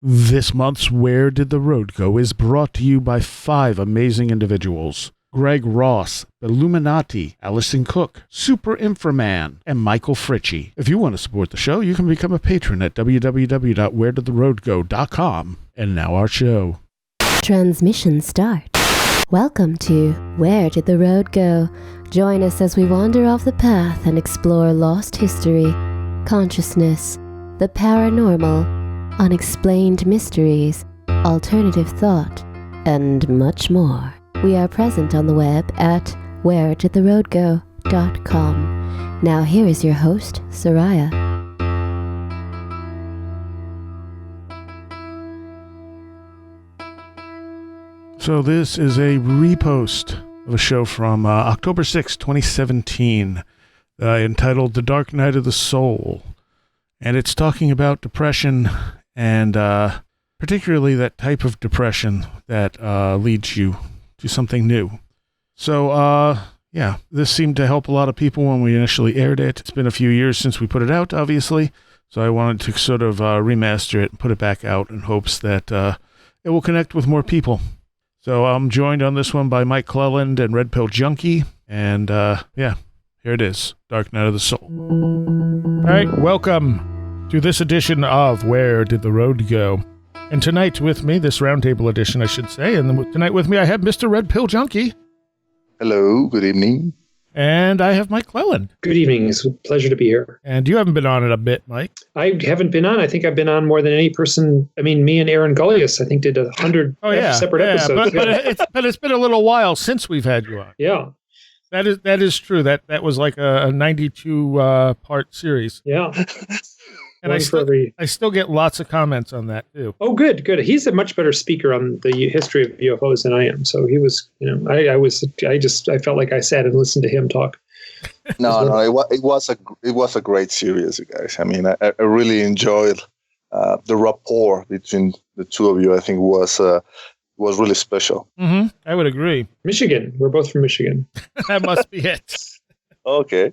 This month's Where Did the Road Go is brought to you by 5 amazing individuals. Greg Ross, Illuminati, Allison Cook, Super Inframan, and Michael Fritchie. If you want to support the show, you can become a patron at www.wheredidtheroadgo.com. And now our show. Transmission start. Welcome to Where Did the Road Go? Join us as we wander off the path and explore lost history, consciousness, the paranormal, unexplained mysteries, alternative thought, and much more. We are present on the web at wheredidtheroadgo.com. Now here is your host, Soraya. So this is a repost of a show from October 6, 2017, entitled The Dark Night of the Soul. And it's talking about depression and particularly that type of depression that leads you to something new. So, yeah, this seemed to help a lot of people when we initially aired it. It's been a few years since we put it out, obviously, so I wanted to sort of remaster it and put it back out in hopes that it will connect with more people. So I'm joined on this one by Mike Clelland and Red Pill Junkie, and yeah, here it is, Dark Night of the Soul. All right, welcome to this edition of Where Did the Road Go? And tonight with me, this roundtable edition, I should say, and tonight with me I have Mr. Red Pill Junkie. Hello, good evening. And I have Mike Clelland. Good evening. It's a pleasure to be here. And you haven't been on it a bit, Mike. I haven't been on. I think I've been on more than any person. I mean, me and Aaron Gullius, I think, did 100 separate episodes. But it's been a little while since we've had you on. Yeah. That is true. That was like a 92 part series. Yeah. And I still get lots of comments on that too. Oh, good. He's a much better speaker on the history of UFOs than I am. So he was, I felt like I sat and listened to him talk. No, it was a great series, you guys. I mean, I really enjoyed the rapport between the two of you. I think was really special. Mm-hmm. I would agree. Michigan. We're both from Michigan. That must be it. Okay.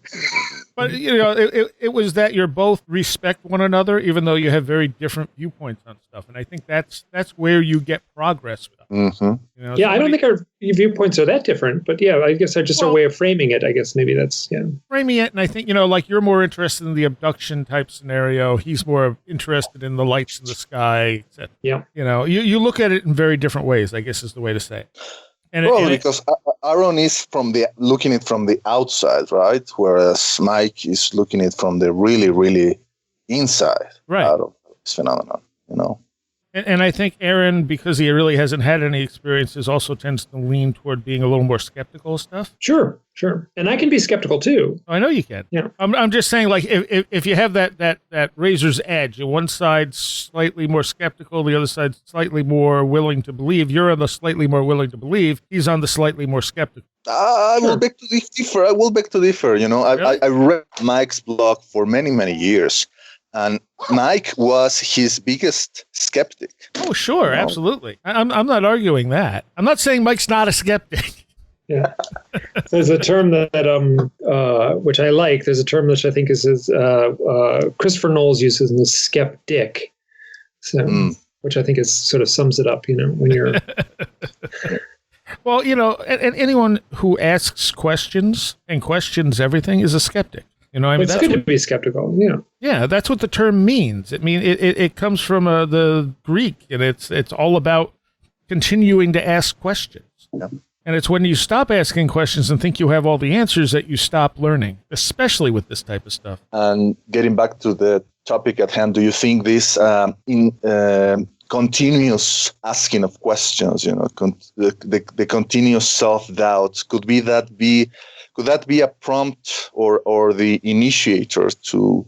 But, it was that you're both respect one another, even though you have very different viewpoints on stuff. And I think that's where you get progress with. Mm-hmm. I don't think our viewpoints are that different. But, yeah, I guess just a way of framing it. I guess maybe that's, yeah. Framing it, and I think, like you're more interested in the abduction type scenario. He's more interested in the lights in the sky, etc. Yeah. You look at it in very different ways, I guess is the way to say it. Because Aaron is looking at it from the outside, right? Whereas Mike is looking at it from the really, really inside out of this phenomenon, And I think Aaron, because he really hasn't had any experiences, also tends to lean toward being a little more skeptical of stuff. Sure. And I can be skeptical too. I know you can. Yeah. I'm just saying, like, if you have that razor's edge, one side's slightly more skeptical, the other side's slightly more willing to believe. You're on the slightly more willing to believe. He's on the slightly more skeptical. I will beg to differ. Really? I read Mike's blog for many, many years. And Mike was his biggest skeptic. Oh, sure. Absolutely. I'm not arguing that. I'm not saying Mike's not a skeptic. Yeah. There's a term that which I like. There's a term which I think is Christopher Knowles uses in the skeptic. So, which I think is sort of sums it up, when you're... Well, and anyone who asks questions and questions everything is a skeptic. It's good to be skeptical. Yeah. Yeah, that's what the term means. It comes from the Greek, and it's all about continuing to ask questions. Yeah. And it's when you stop asking questions and think you have all the answers that you stop learning, especially with this type of stuff. And getting back to the topic at hand, do you think this continuous asking of questions, the continuous self-doubt, could that be a prompt or the initiator to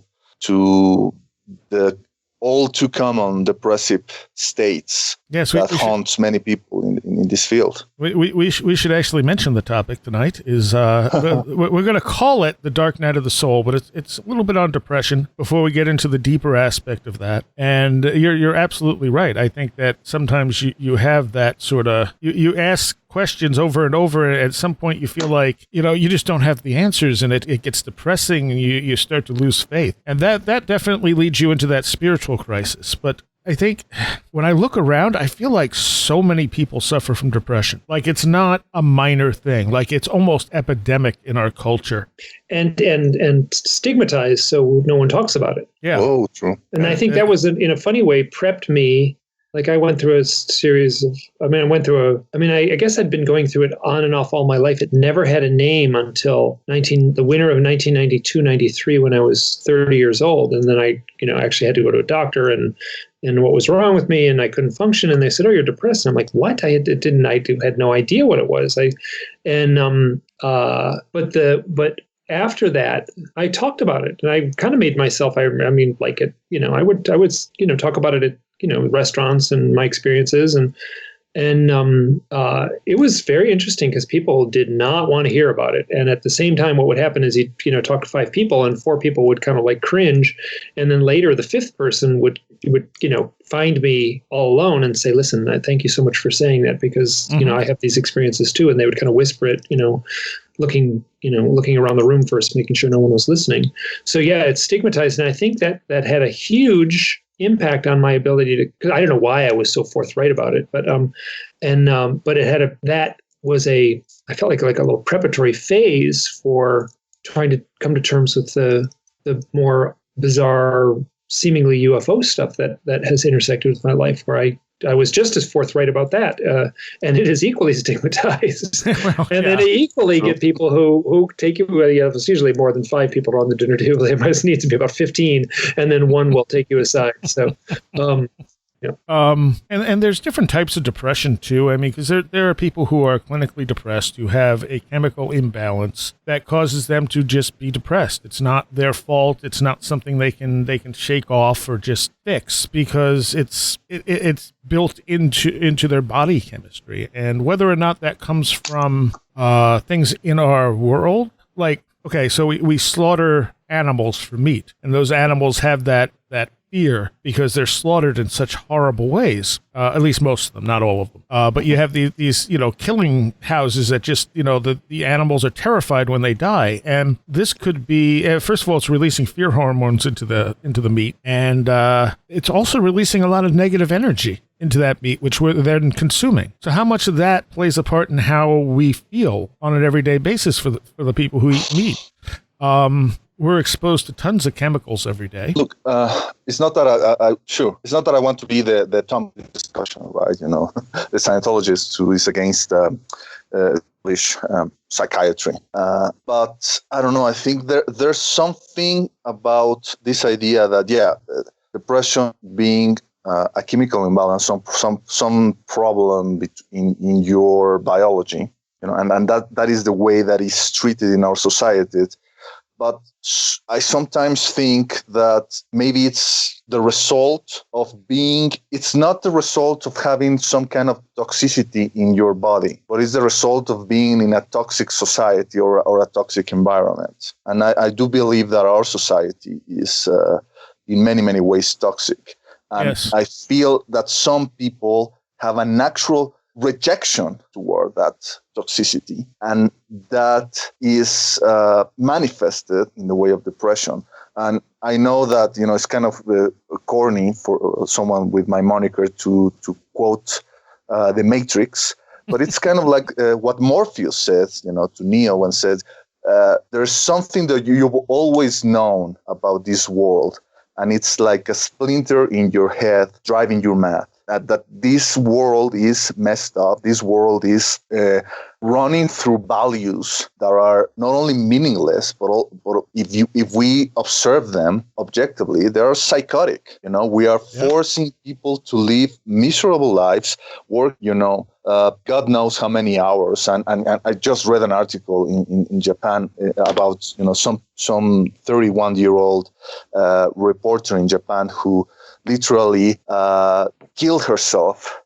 the all too common depressive states that haunts many people in this field? We should actually mention the topic tonight is we're going to call it The Dark Night of the Soul, but it's a little bit on depression before we get into the deeper aspect of that. And you're absolutely right. I think that sometimes you have that sort of, you ask questions over and over, and at some point you feel like, you just don't have the answers, and it gets depressing, and you start to lose faith. And that definitely leads you into that spiritual crisis. But I think when I look around, I feel like so many people suffer from depression. Like it's not a minor thing. Like it's almost epidemic in our culture. And stigmatized, so no one talks about it. Yeah. Oh, true. And I think that was, in a funny way, prepped me. Like I went through a series of, I guess I'd been going through it on and off all my life. It never had a name until the winter of 1992, 93, when I was 30 years old. And then I, actually had to go to a doctor and what was wrong with me, and I couldn't function. And they said, "Oh, you're depressed." And I'm like, "What?" I had no idea what it was. But after that, I talked about it, and I kind of made myself, I would talk about it at, restaurants and my experiences. And it was very interesting because people did not want to hear about it. And at the same time, what would happen is he'd, talk to 5 people and 4 people would kind of like cringe. And then later the 5th person would, find me all alone and say, "Listen, thank you so much for saying that because, I have these experiences too." And they would kind of whisper it, looking around the room first, making sure no one was listening. So yeah, it's stigmatized. And I think that had a huge impact on my ability to, because I don't know why I was so forthright about it, but I felt like a little preparatory phase for trying to come to terms with the more bizarre, seemingly UFO stuff that has intersected with my life, where I was just as forthright about that, and it is equally stigmatized. Then I equally get people who take you. It's usually more than 5 people around the dinner table. There must need to be about 15, and then one will take you aside. So, and there's different types of depression too. I mean, because there are people who are clinically depressed who have a chemical imbalance that causes them to just be depressed. It's not their fault. It's not something they can shake off or just fix, because it's built into their body chemistry. And whether or not that comes from things in our world, like, okay, so we slaughter animals for meat, and those animals have that fear because they're slaughtered in such horrible ways. At least most of them, not all of them. But you have these killing houses that just, the animals are terrified when they die. And this could be, first of all, it's releasing fear hormones into the meat. And it's also releasing a lot of negative energy into that meat, which we're then consuming. So how much of that plays a part in how we feel on an everyday basis for the people who eat meat? We're exposed to tons of chemicals every day. Look, it's not that it's not that I want to be the topic discussion, right? The Scientologist who is against English psychiatry. But I don't know. I think there's something about this idea that depression being a chemical imbalance, some problem in your biology, and that is the way that is treated in our society. But I sometimes think that maybe it's the result of it's not the result of having some kind of toxicity in your body, but it's the result of being in a toxic society or a toxic environment. And I do believe that our society is in many, many ways toxic. And yes. I feel that some people have a natural rejection toward that toxicity, and that is manifested in the way of depression. And I know that it's kind of corny for someone with my moniker to quote the Matrix, but it's kind of like what Morpheus says, to Neo, and said, "There's something that you've always known about this world, and it's like a splinter in your head driving you mad. That this world is messed up. This world is running through values that are not only meaningless, but if we observe them objectively, they are psychotic. We are forcing people to live miserable lives, work, God knows how many hours. And I just read an article in Japan about some 31-year-old reporter in Japan who literally killed herself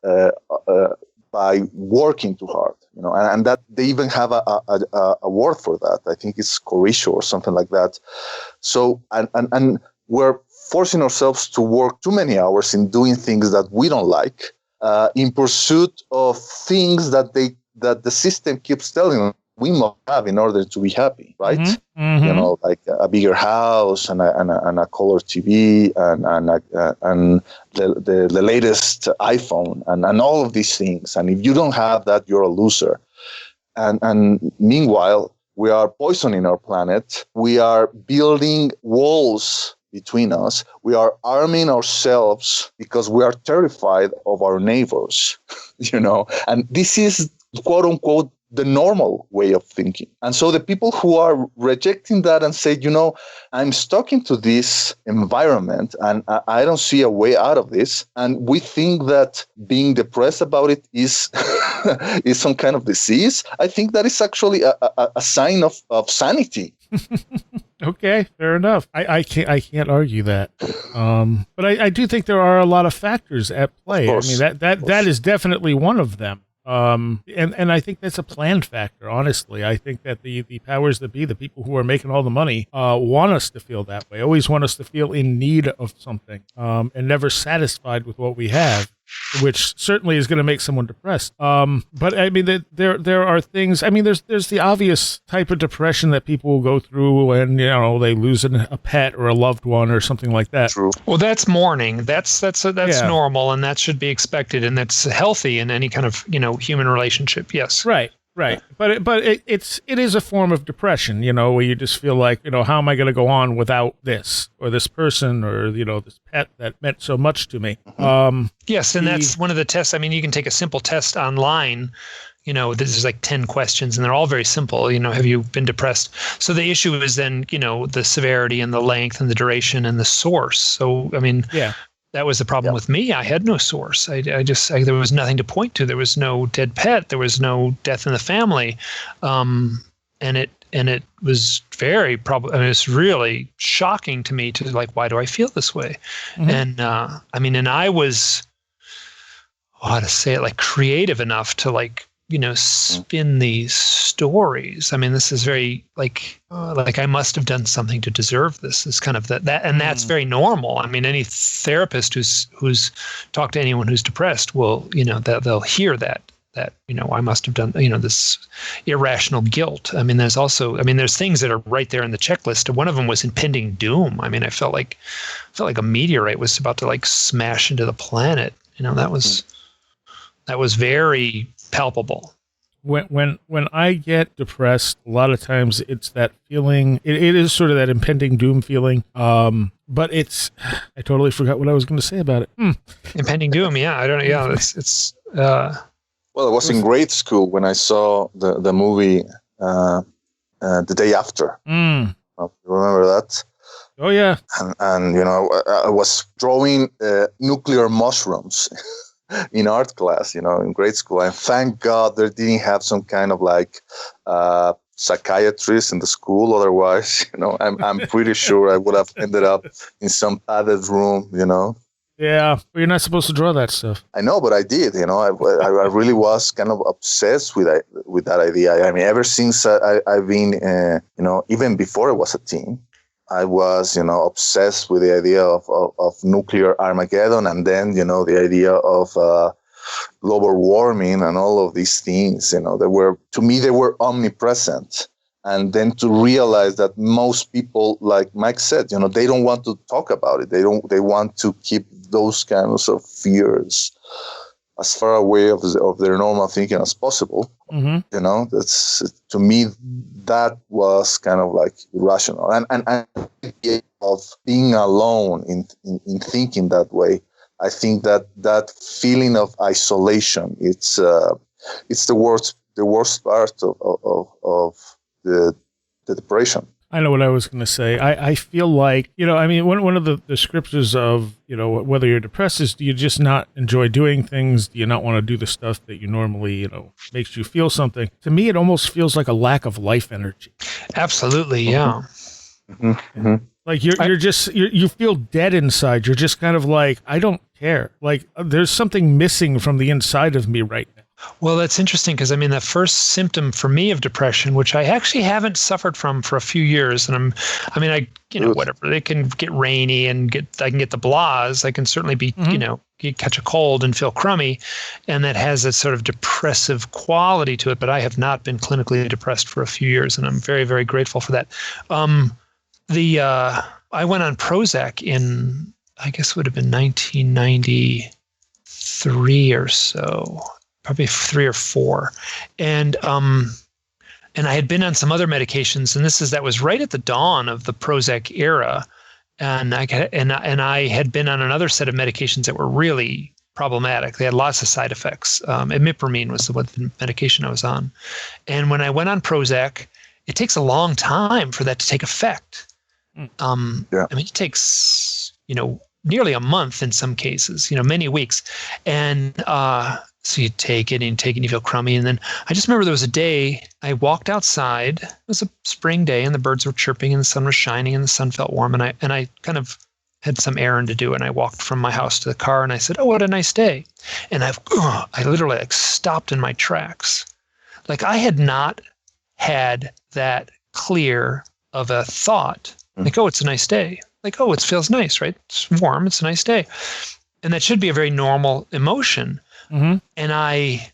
by working too hard, and that they even have a word for that. I think it's coercion or something like that. So, and we're forcing ourselves to work too many hours in doing things that we don't like, in pursuit of things that the system keeps telling us we must have in order to be happy, right? Mm-hmm. Mm-hmm. You know, like a bigger house and a color TV and the latest iPhone and all of these things. And if you don't have that, you're a loser. And meanwhile, we are poisoning our planet. We are building walls between us. We are arming ourselves because we are terrified of our neighbors, you know. And this is, quote unquote, the normal way of thinking. And so the people who are rejecting that and say, you know, I'm stuck into this environment and I don't see a way out of this. And we think that being depressed about it is is some kind of disease. I think that is actually a sign of sanity. Okay, fair enough. I can't argue that. But I do think there are a lot of factors at play. I mean, that is definitely one of them. And I think that's a planned factor, honestly. I think that the powers that be, the people who are making all the money, want us to feel that way, always want us to feel in need of something, and never satisfied with what we have, which certainly is going to make someone depressed. But I mean, there are things, I mean, there's the obvious type of depression that people will go through when, you know, they lose a pet or a loved one or something like that. True. Well, that's mourning. That's normal, and that should be expected, and that's healthy in any kind of, you know, human relationship. Yes. Right. But it is a form of depression, you know, where you just feel like, you know, how am I going to go on without this or this person or, you know, this pet that meant so much to me. Yes, and that's one of the tests. I mean, you can take a simple test online. You know, there's like 10 questions, and they're all very simple. You know, have you been depressed? So the issue is then, you know, the severity and the length and the duration and the source. So, I mean, that was the problem with me. I had no source. I there was nothing to point to. There was no dead pet. There was no death in the family. And it was very I mean, it's really shocking to me to like, why do I feel this way? Mm-hmm. And I mean, and I was, how to say it, like creative enough to like, you know, spin these stories. I mean, this is very like I must have done something to deserve this. Is kind of that, and that's very normal. I mean, any therapist who's talked to anyone who's depressed will, you know, that they'll hear that, you know, I must have done, you know, this irrational guilt. I mean, there's things that are right there in the checklist. One of them was impending doom. I mean, I felt like a meteorite was about to like smash into the planet. You know, that was very palpable. When I get depressed, a lot of times it's that feeling. It is sort of that impending doom feeling. But it's, I totally forgot what I was going to say about it. Impending doom, yeah. I don't know. Yeah, it's. Well, I was in grade school when I saw the movie The Day After. You remember that? Oh yeah. And you know, I was drawing nuclear mushrooms in art class, you know, in grade school. And thank God they didn't have some kind of like psychiatrist in the school. Otherwise, you know, I'm pretty sure I would have ended up in some padded room, you know. Yeah, but you're not supposed to draw that stuff. I know, but I did. You know, I really was kind of obsessed with that idea. I mean, ever since I've been, you know, even before I was a teen, I was, you know, obsessed with the idea of nuclear Armageddon, and then, you know, the idea of global warming and all of these things. You know, they were omnipresent. And then to realize that most people, like Mike said, you know, they don't want to talk about it. They want to keep those kinds of fears as far away of their normal thinking as possible. Mm-hmm. You know, that's, to me, that was kind of like irrational. And of being alone in thinking that way, I think that feeling of isolation, it's the worst part of the depression. I know what I was going to say. I feel like, you know, I mean, one of the descriptors of, you know, whether you're depressed is, do you just not enjoy doing things? Do you not want to do the stuff that you normally, you know, makes you feel something? To me, it almost feels like a lack of life energy. Absolutely, yeah. Mm-hmm. Mm-hmm. Like you feel dead inside. You're just kind of like, I don't care. Like there's something missing from the inside of me right now. Well, that's interesting because the first symptom for me of depression, which I actually haven't suffered from for a few years, and whatever, it can get rainy and I can get the blahs. I can certainly be, catch a cold and feel crummy, and that has a sort of depressive quality to it. But I have not been clinically depressed for a few years, and I'm very, very grateful for that. I went on Prozac in, I guess it would have been 1993 or so. Probably 3 or 4. And I had been on some other medications, and that was right at the dawn of the Prozac era. And I had been on another set of medications that were really problematic. They had lots of side effects. Imipramine was the medication I was on. And when I went on Prozac, it takes a long time for that to take effect. It takes, nearly a month in some cases, many weeks. And so you take it and you feel crummy. And then I just remember there was a day I walked outside. It was a spring day and the birds were chirping and the sun was shining and the sun felt warm. And I kind of had some errand to do. And I walked from my house to the car and I said, "Oh, what a nice day." And I literally stopped in my tracks. Like I had not had that clear of a thought. Like, "Oh, it's a nice day." Like, "Oh, it feels nice, right? It's warm. It's a nice day." And that should be a very normal emotion. Mm-hmm. And I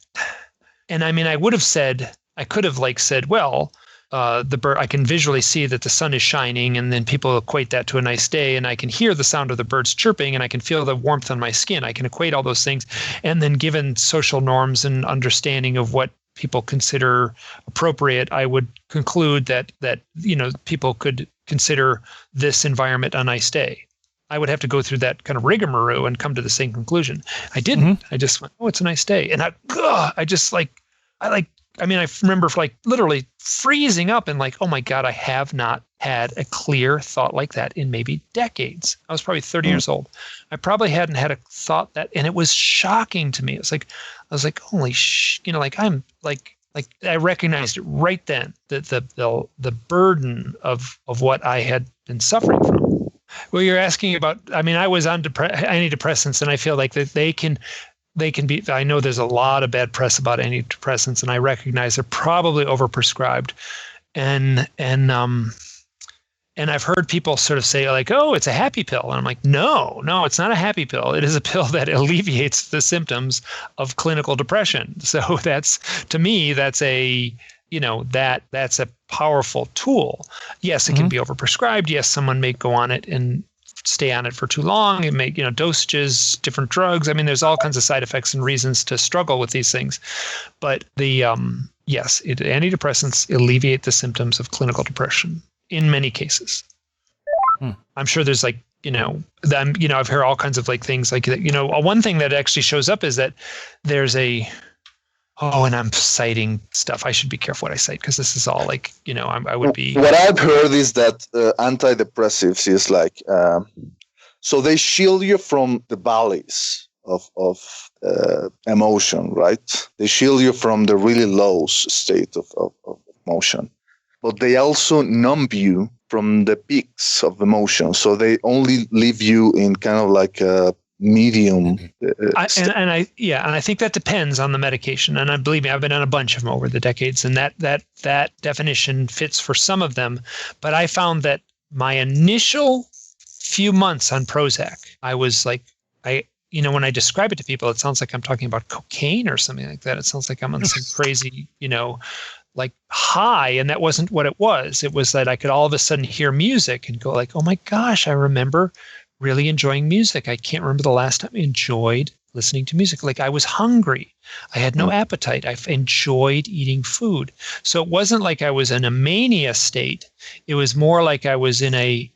would have said, I could have said, well, the bird, I can visually see that the sun is shining, and then people equate that to a nice day, and I can hear the sound of the birds chirping, and I can feel the warmth on my skin. I can equate all those things. And then given social norms and understanding of what people consider appropriate, I would conclude that people could consider this environment a nice day. I would have to go through that kind of rigmarole and come to the same conclusion. I didn't. I just went, "Oh, it's a nice day." And I remember literally freezing up and "Oh my God, I have not had a clear thought like that in maybe decades." I was probably 30 years old. I probably hadn't had a thought that, and it was shocking to me. It was I was like, "Holy I'm I recognized it right then, the burden of what I had been suffering from. Well, you're asking about, I was on antidepressants, and I feel like that they can be, I know there's a lot of bad press about antidepressants, and I recognize they're probably overprescribed. And I've heard people sort of say "Oh, it's a happy pill." And I'm like, no, it's not a happy pill. It is a pill that alleviates the symptoms of clinical depression. So to me, that's a powerful tool. Yes, it can be overprescribed. Yes, someone may go on it and stay on it for too long. It may, dosages, different drugs. There's all kinds of side effects and reasons to struggle with these things. But antidepressants alleviate the symptoms of clinical depression in many cases. I'm sure there's I've heard all kinds of things like that. One thing that actually shows up is that there's and I'm citing stuff. I should be careful what I cite because this is all I would be. What I've heard is that antidepressives is so they shield you from the valleys of emotion, right? They shield you from the really low state of emotion, but they also numb you from the peaks of emotion. So they only leave you in kind of a medium. I think that depends on the medication. And believe me, I've been on a bunch of them over the decades, and that definition fits for some of them. But I found that my initial few months on Prozac, I was when I describe it to people, it sounds like I'm talking about cocaine or something like that. It sounds like I'm on some crazy, high, and that wasn't what it was. It was that I could all of a sudden hear music and go "Oh my gosh, I remember really enjoying music. I can't remember the last time I enjoyed listening to music. I was hungry. I had no appetite. I enjoyed eating food." So it wasn't like I was in a mania state. It was more like I was in a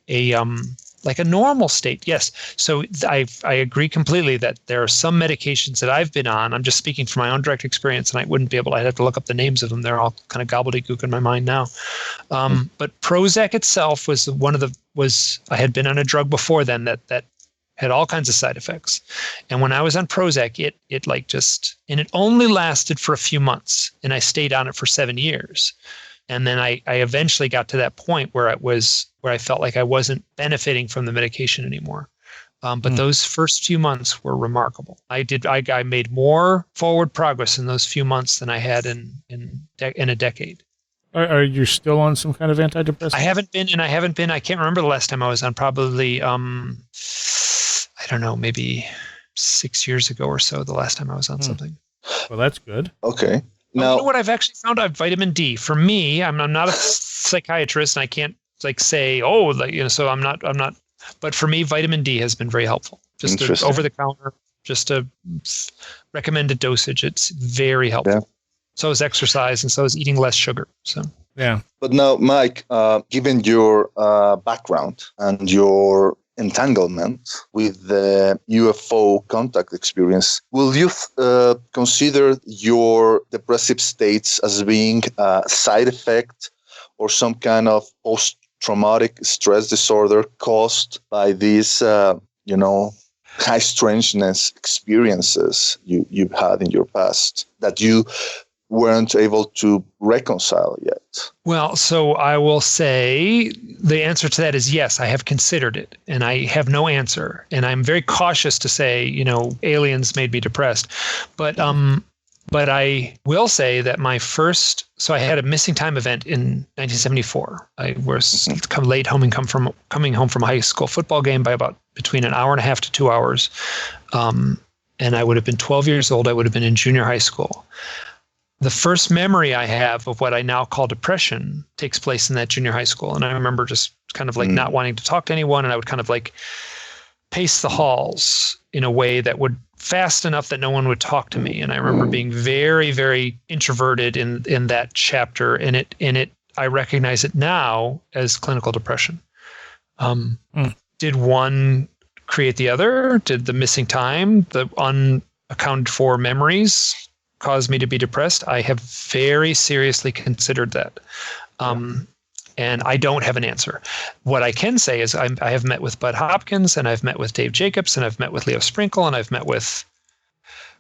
normal state. Yes. So I agree completely that there are some medications that I've been on. I'm just speaking from my own direct experience, and I'd have to look up the names of them. They're all kind of gobbledygook in my mind now. But Prozac itself I had been on a drug before then that had all kinds of side effects. And when I was on Prozac, it only lasted for a few months, and I stayed on it for 7 years. And then I eventually got to that point where I felt like I wasn't benefiting from the medication anymore. But those first few months were remarkable. I made more forward progress in those few months than I had in a decade. Are you still on some kind of antidepressant? I haven't been. I can't remember the last time I was on. Probably, I don't know, maybe 6 years ago or so. The last time I was on something. Well, that's good. Okay. Now, you know what I've actually found out? Vitamin D. For me, I'm not a psychiatrist, and I can't say, so I'm not. But for me, vitamin D has been very helpful. Just over the counter, just a recommended dosage. It's very helpful. Yeah. So is exercise, and so is eating less sugar. So yeah. But now, Mike, given your background and your entanglement with the UFO contact experience, will you consider your depressive states as being a side effect or some kind of post-traumatic stress disorder caused by these, high strangeness experiences you've had in your past that you weren't able to reconcile yet? Well, so I will say the answer to that is yes, I have considered it, and I have no answer. And I'm very cautious to say, aliens made me depressed. But I will say that I had a missing time event in 1974. I was coming home from a high school football game by about between an hour and a half to 2 hours. And I would have been 12 years old. I would have been in junior high school. The first memory I have of what I now call depression takes place in that junior high school. And I remember just kind of not wanting to talk to anyone. And I would kind of pace the halls in a way that would fast enough that no one would talk to me. And I remember being very, very introverted in that chapter. And I recognize it now as clinical depression. Did one create the other? Did the missing time, the unaccounted for memories cause me to be depressed? I have very seriously considered that. And I don't have an answer. What I can say is I have met with Bud Hopkins, and I've met with Dave Jacobs, and I've met with Leo Sprinkle, and I've met with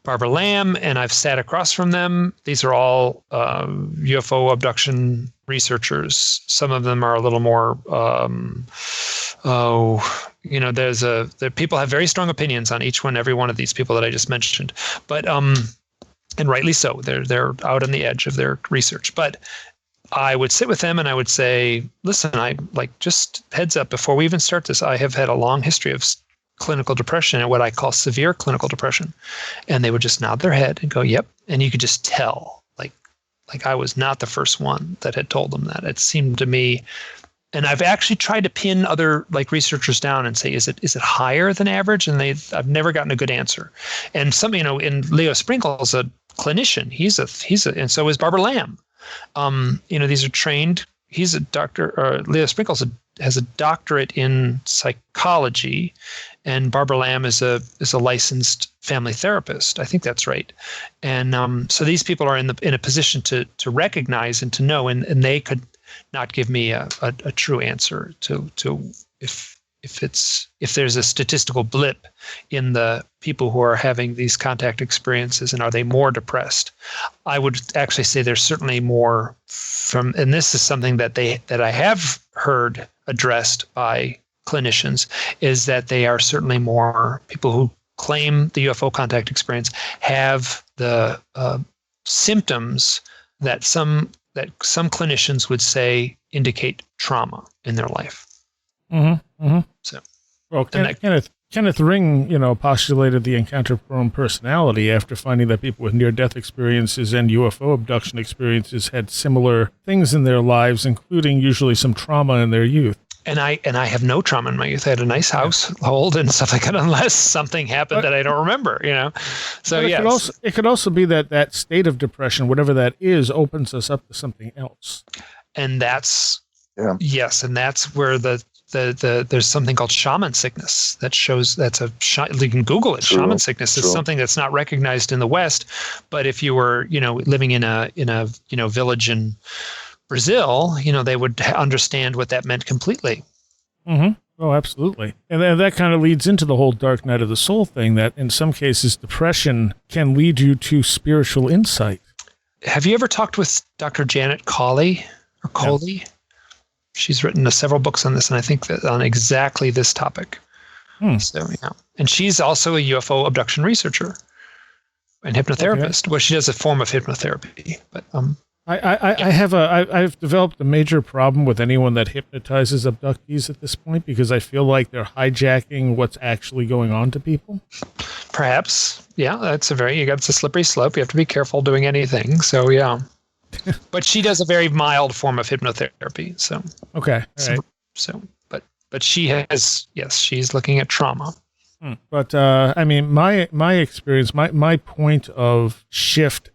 Barbara Lamb, and I've sat across from them. These are all UFO abduction researchers. Some of them are a little more, people have very strong opinions on every one of these people that I just mentioned. But and rightly so. They're out on the edge of their research. But I would sit with them and I would say, listen, just heads up, before we even start this, I have had a long history of clinical depression and what I call severe clinical depression. And they would just nod their head and go, yep. And you could just tell, like I was not the first one that had told them that. It seemed to me, and I've actually tried to pin other researchers down and say, is it higher than average? And I've never gotten a good answer. And some, in Leo Sprinkle's a clinician. He's and so is Barbara Lamb. These are trained. He's a doctor. Leo Sprinkles has a doctorate in psychology, and Barbara Lamb is a licensed family therapist. I think that's right. And so these people are in a position to recognize and to know, and they could not give me a true answer to if there's a statistical blip in the people who are having these contact experiences, and are they more depressed? I would actually say there's certainly more and this is something that I have heard addressed by clinicians, is that they are certainly more people who claim the UFO contact experience have the symptoms that some clinicians would say indicate trauma in their life. Mm-hmm. Mm-hmm. So, well, Kenneth Ring, postulated the encounter-prone personality after finding that people with near-death experiences and UFO abduction experiences had similar things in their lives, including usually some trauma in their youth. And I have no trauma in my youth. I had a nice household and stuff like that, unless something happened that I don't remember, So it could also be that state of depression, whatever that is, opens us up to something else. And that's and that's where there's something called shaman sickness that shows you can Google it. Shaman sickness is something that's not recognized in the West, but if you were living in a village in Brazil, they would understand what that meant completely. Mm-hmm. Oh, absolutely. And that kind of leads into the whole dark night of the soul thing, that in some cases depression can lead you to spiritual insight. Have you ever talked with Dr. Janet Coley? No. She's written several books on this, and I think that on exactly this topic. So, yeah. And she's also a UFO abduction researcher and hypnotherapist. Well, she does a form of hypnotherapy, but I've developed a major problem with anyone that hypnotizes abductees at this point, because I feel like they're hijacking what's actually going on to people. Perhaps, yeah, it's a slippery slope. You have to be careful doing anything. So, yeah. But she does a very mild form of hypnotherapy. So okay, all right. But she has, yes, she's looking at trauma. But I mean, my experience, my point of shift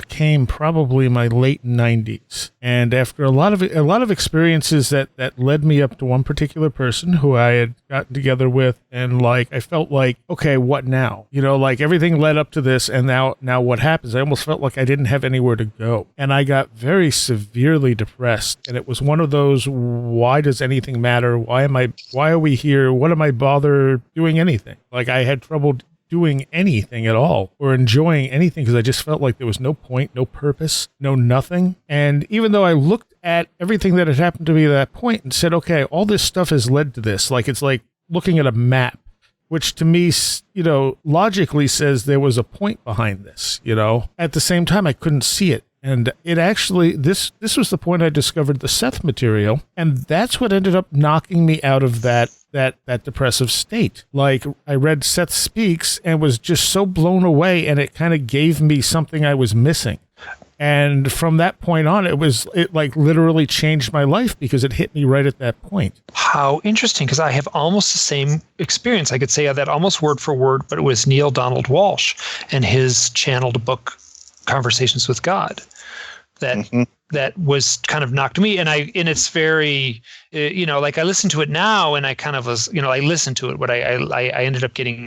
came probably in my late 90s, and after a lot of experiences that led me up to one particular person who I had gotten together with, and like I felt like, okay, what now? You know, like everything led up to this, and now what happens? I almost felt like I didn't have anywhere to go, and I got very severely depressed. And it was one of those, why does anything matter? Why are we here? What am I bother doing anything? Like I had trouble doing anything at all or enjoying anything, because I just felt like there was no point, no purpose, no nothing. And even though I looked at everything that had happened to me at that point and said, okay, all this stuff has led to this, like it's like looking at a map, which to me, you know, logically says there was a point behind this, you know. At the same time, I couldn't see it. And it actually, this was the point I discovered the Seth material, and that's what ended up knocking me out of that depressive state. Like I read Seth Speaks and was just so blown away, and it kind of gave me something I was missing. And from that point on, it like literally changed my life, because it hit me right at that point. How interesting, because I have almost the same experience. I could say that almost word for word, but it was Neil Donald Walsh and his channeled book, Conversations with God, that was kind of knocked me. And it's very, you know, like I listened to it now, and I kind of was, you know, I listened to it, but I ended up getting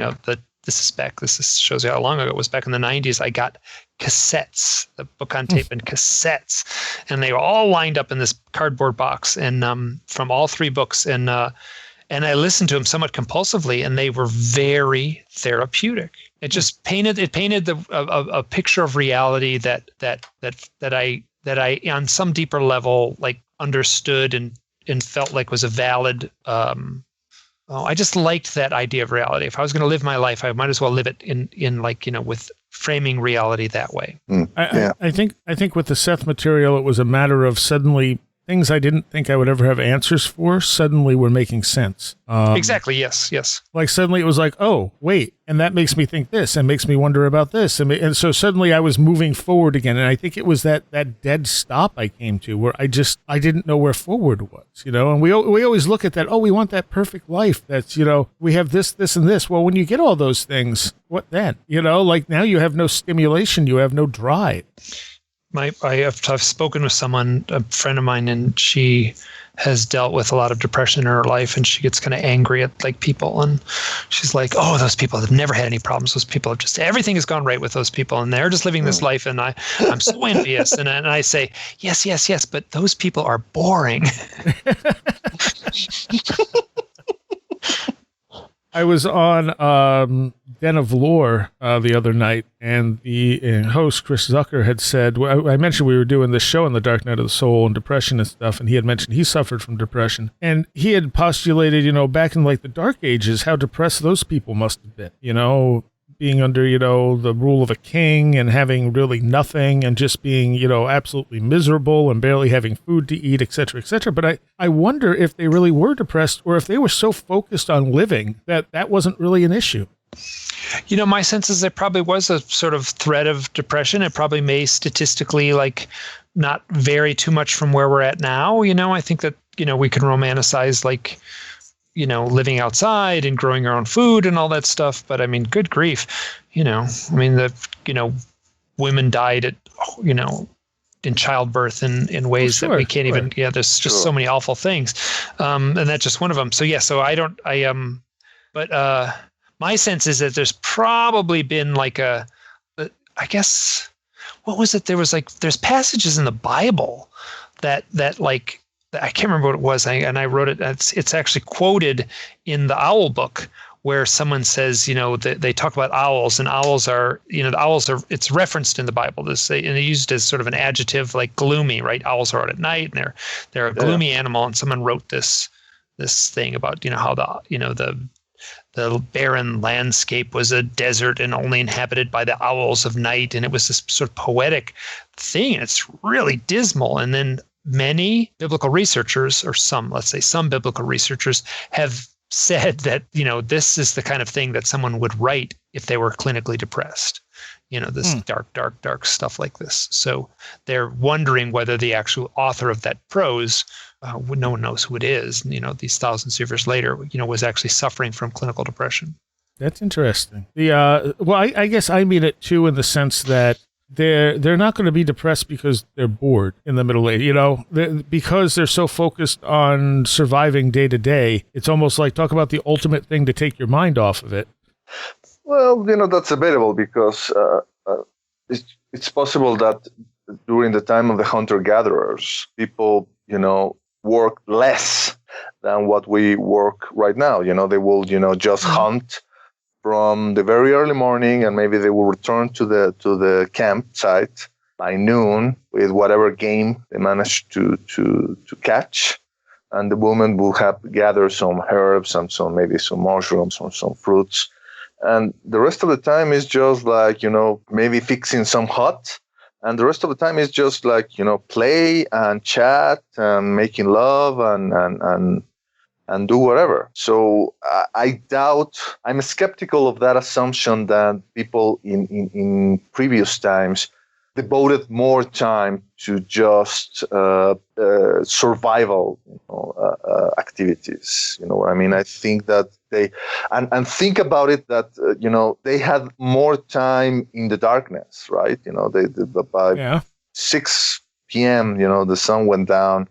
this shows you how long ago it was. Back in the 90s, I got cassettes, the book on tape and cassettes, and they were all lined up in this cardboard box, and from all three books, and I listened to them somewhat compulsively, and they were very therapeutic. It just painted a picture of reality that I on some deeper level like understood and felt like was a valid. I just liked that idea of reality. If I was going to live my life, I might as well live it in like, you know, with framing reality that way. I think with the Seth material, it was a matter of suddenly things I didn't think I would ever have answers for suddenly were making sense. Exactly. Yes. Like suddenly it was like, oh, wait. And that makes me think this and makes me wonder about this. And so suddenly I was moving forward again. And I think it was that dead stop I came to where I didn't know where forward was, you know, and we always look at that. Oh, we want that perfect life. That's, you know, we have this, and this. Well, when you get all those things, what then? You know, like now you have no stimulation. You have no drive. I've spoken with someone, a friend of mine, and she has dealt with a lot of depression in her life, and she gets kind of angry at like people, and she's like, oh, those people have never had any problems. Those people have just, everything has gone right with those people, and they're just living this life, and I'm so envious. And I say, yes, but those people are boring. I was on Den of Lore the other night, and the host, Chris Zucker, had said, I mentioned we were doing this show on the Dark Night of the Soul and depression and stuff, and he had mentioned he suffered from depression. And he had postulated, you know, back in like the Dark Ages, how depressed those people must have been, you know, being under, you know, the rule of a king and having really nothing and just being, you know, absolutely miserable and barely having food to eat, et cetera, et cetera. But I wonder if they really were depressed, or if they were so focused on living that wasn't really an issue. You know, my sense is there probably was a sort of thread of depression. It probably may statistically like not vary too much from where we're at now. You know, I think that, you know, we can romanticize like, you know, living outside and growing our own food and all that stuff. But I mean, good grief, you know, I mean, women died at, you know, in childbirth in ways that we can't even, there's just so many awful things. And that's just one of them. So yeah, so but my sense is that there's probably been like I guess, what was it? There's passages in the Bible that like, I can't remember what it was, and I wrote it. It's actually quoted in the Owl book, where someone says, you know, they talk about owls, and owls are, you know, it's referenced in the Bible. And they used as sort of an adjective, like gloomy, right? Owls are out at night, and they're a gloomy animal. And someone wrote this thing about, you know, how the barren landscape was a desert and only inhabited by the owls of night. And it was this sort of poetic thing. It's really dismal. And then many biblical researchers, or let's say some biblical researchers, have said that, this is the kind of thing that someone would write if they were clinically depressed. This dark stuff like this. So they're wondering whether the actual author of that prose, no one knows who it is, these thousands of years later, was actually suffering from clinical depression. That's interesting. I guess I mean it too in the sense that they're not going to be depressed because they're bored in the Middle Ages, because they're so focused on surviving day to day. It's almost like talk about the ultimate thing to take your mind off of it. Well, that's debatable because it's possible that during the time of the hunter-gatherers, people, work less than what we work right now. They will, just hunt from the very early morning, and maybe they will return to the campsite by noon with whatever game they managed to catch. And the woman will have gathered some herbs and maybe some mushrooms or some fruits. And the rest of the time is just like, maybe fixing some hut. And the rest of the time is just like, play and chat and making love and do whatever. So I doubt, I'm skeptical of that assumption that people in previous times devoted more time to just survival activities. I think that they and think about it that they had more time in the darkness, right? By 6 p.m. the sun went down,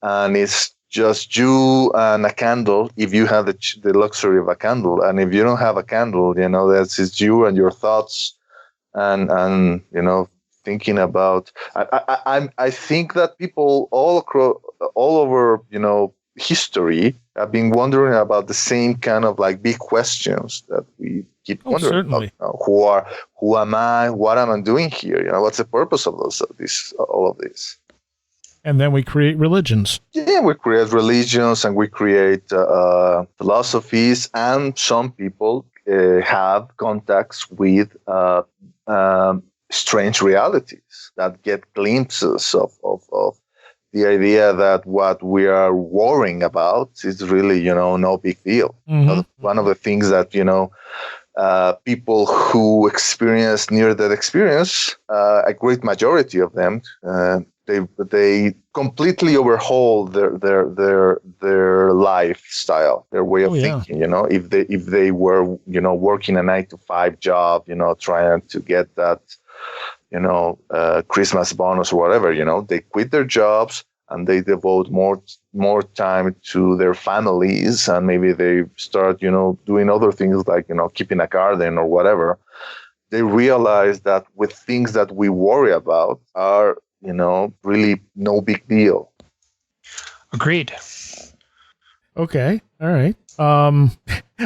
and it's just you and a candle. If you have the luxury of a candle, and if you don't have a candle, that's just you and your thoughts, and thinking about. I think that people all over history have been wondering about the same kind of like big questions that we keep wondering about. Who am I? What am I doing here? What's the purpose of all of this? And then we create religions. Yeah, we create religions and we create philosophies, and some people have contacts with strange realities that get glimpses of the idea that what we are worrying about is really, no big deal. Mm-hmm. One of the things that, people who experience near-death experience, a great majority of them, they completely overhaul their lifestyle, their way of thinking. If they were working a 9-to-5 job, trying to get that Christmas bonus or whatever, they quit their jobs and they devote more time to their families, and maybe they start doing other things like keeping a garden or whatever. They realize that with things that we worry about are really no big deal. Agreed. Okay. All right.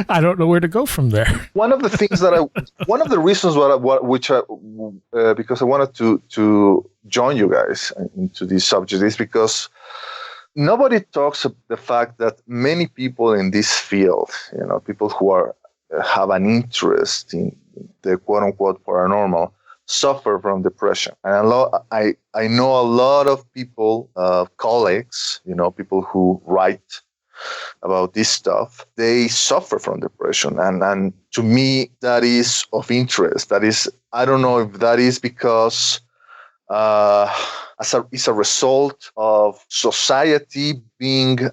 I don't know where to go from there. One of the things one of the reasons because I wanted to join you guys into this subject is because nobody talks about the fact that many people in this field, people who have an interest in the quote unquote paranormal, suffer from depression. And I know a lot of people, colleagues, people who write about this stuff, they suffer from depression. And to me, that is of interest. That is, I don't know if that is because it's a result of society being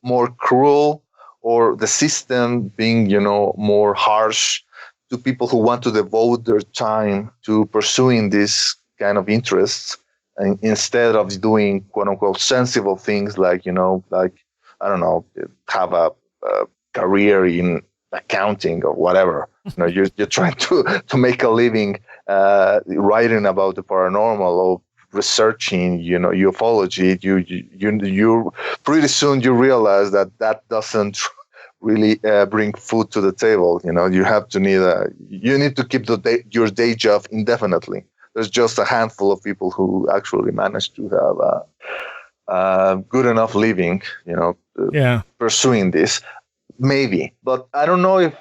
more cruel, or the system being, more harsh to people who want to devote their time to pursuing this kind of interests, and instead of doing quote unquote sensible things like, I don't know, have a career in accounting or whatever. You're trying to make a living writing about the paranormal or researching, ufology. You pretty soon you realize that doesn't really bring food to the table. You have to you need to keep your day job indefinitely. There's just a handful of people who actually manage to have good enough living, pursuing this. maybe, but I don't know if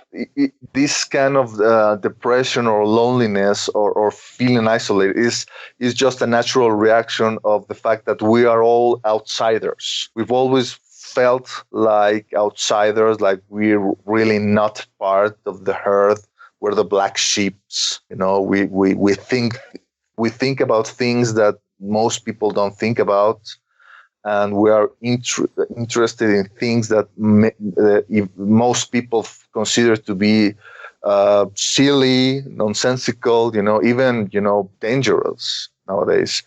this kind of depression or loneliness or feeling isolated is just a natural reaction of the fact that we are all outsiders. We've always felt like outsiders, like we're really not part of the herd. We're the black sheeps. We think about things that most people don't think about. And we are interested in things that most people consider to be silly, nonsensical, even, dangerous nowadays.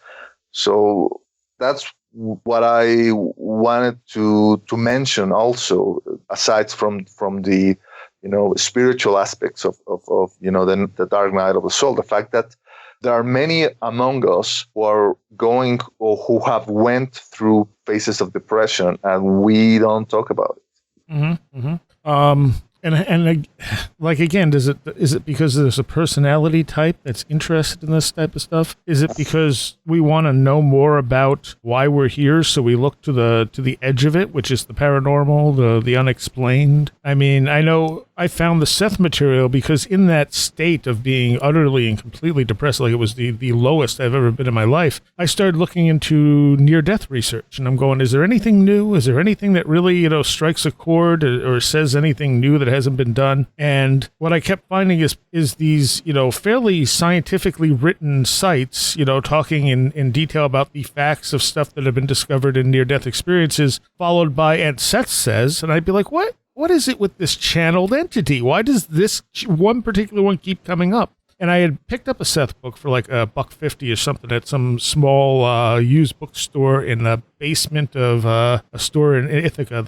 So that's what I wanted to mention also, aside from the, spiritual aspects of the dark night of the soul, the fact that there are many among us who are going or who have went through phases of depression, and we don't talk about it. Mm-hmm, mm-hmm. And like, again, is it because there's a personality type that's interested in this type of stuff? Is it because we want to know more about why we're here, so we look to the edge of it, which is the paranormal, the unexplained? I mean, I know I found the Seth material because in that state of being utterly and completely depressed, like it was the lowest I've ever been in my life, I started looking into near-death research, and I'm going, is there anything new? Is there anything that really, strikes a chord or says anything new that hasn't been done? And what I kept finding is these, fairly scientifically written sites, talking in detail about the facts of stuff that have been discovered in near-death experiences, followed by, and Seth says, and I'd be like, what is it with this channeled entity? Why does this one particular one keep coming up? And I had picked up a Seth book for like $1.50 or something at some small used bookstore in the basement of a store in Ithaca. I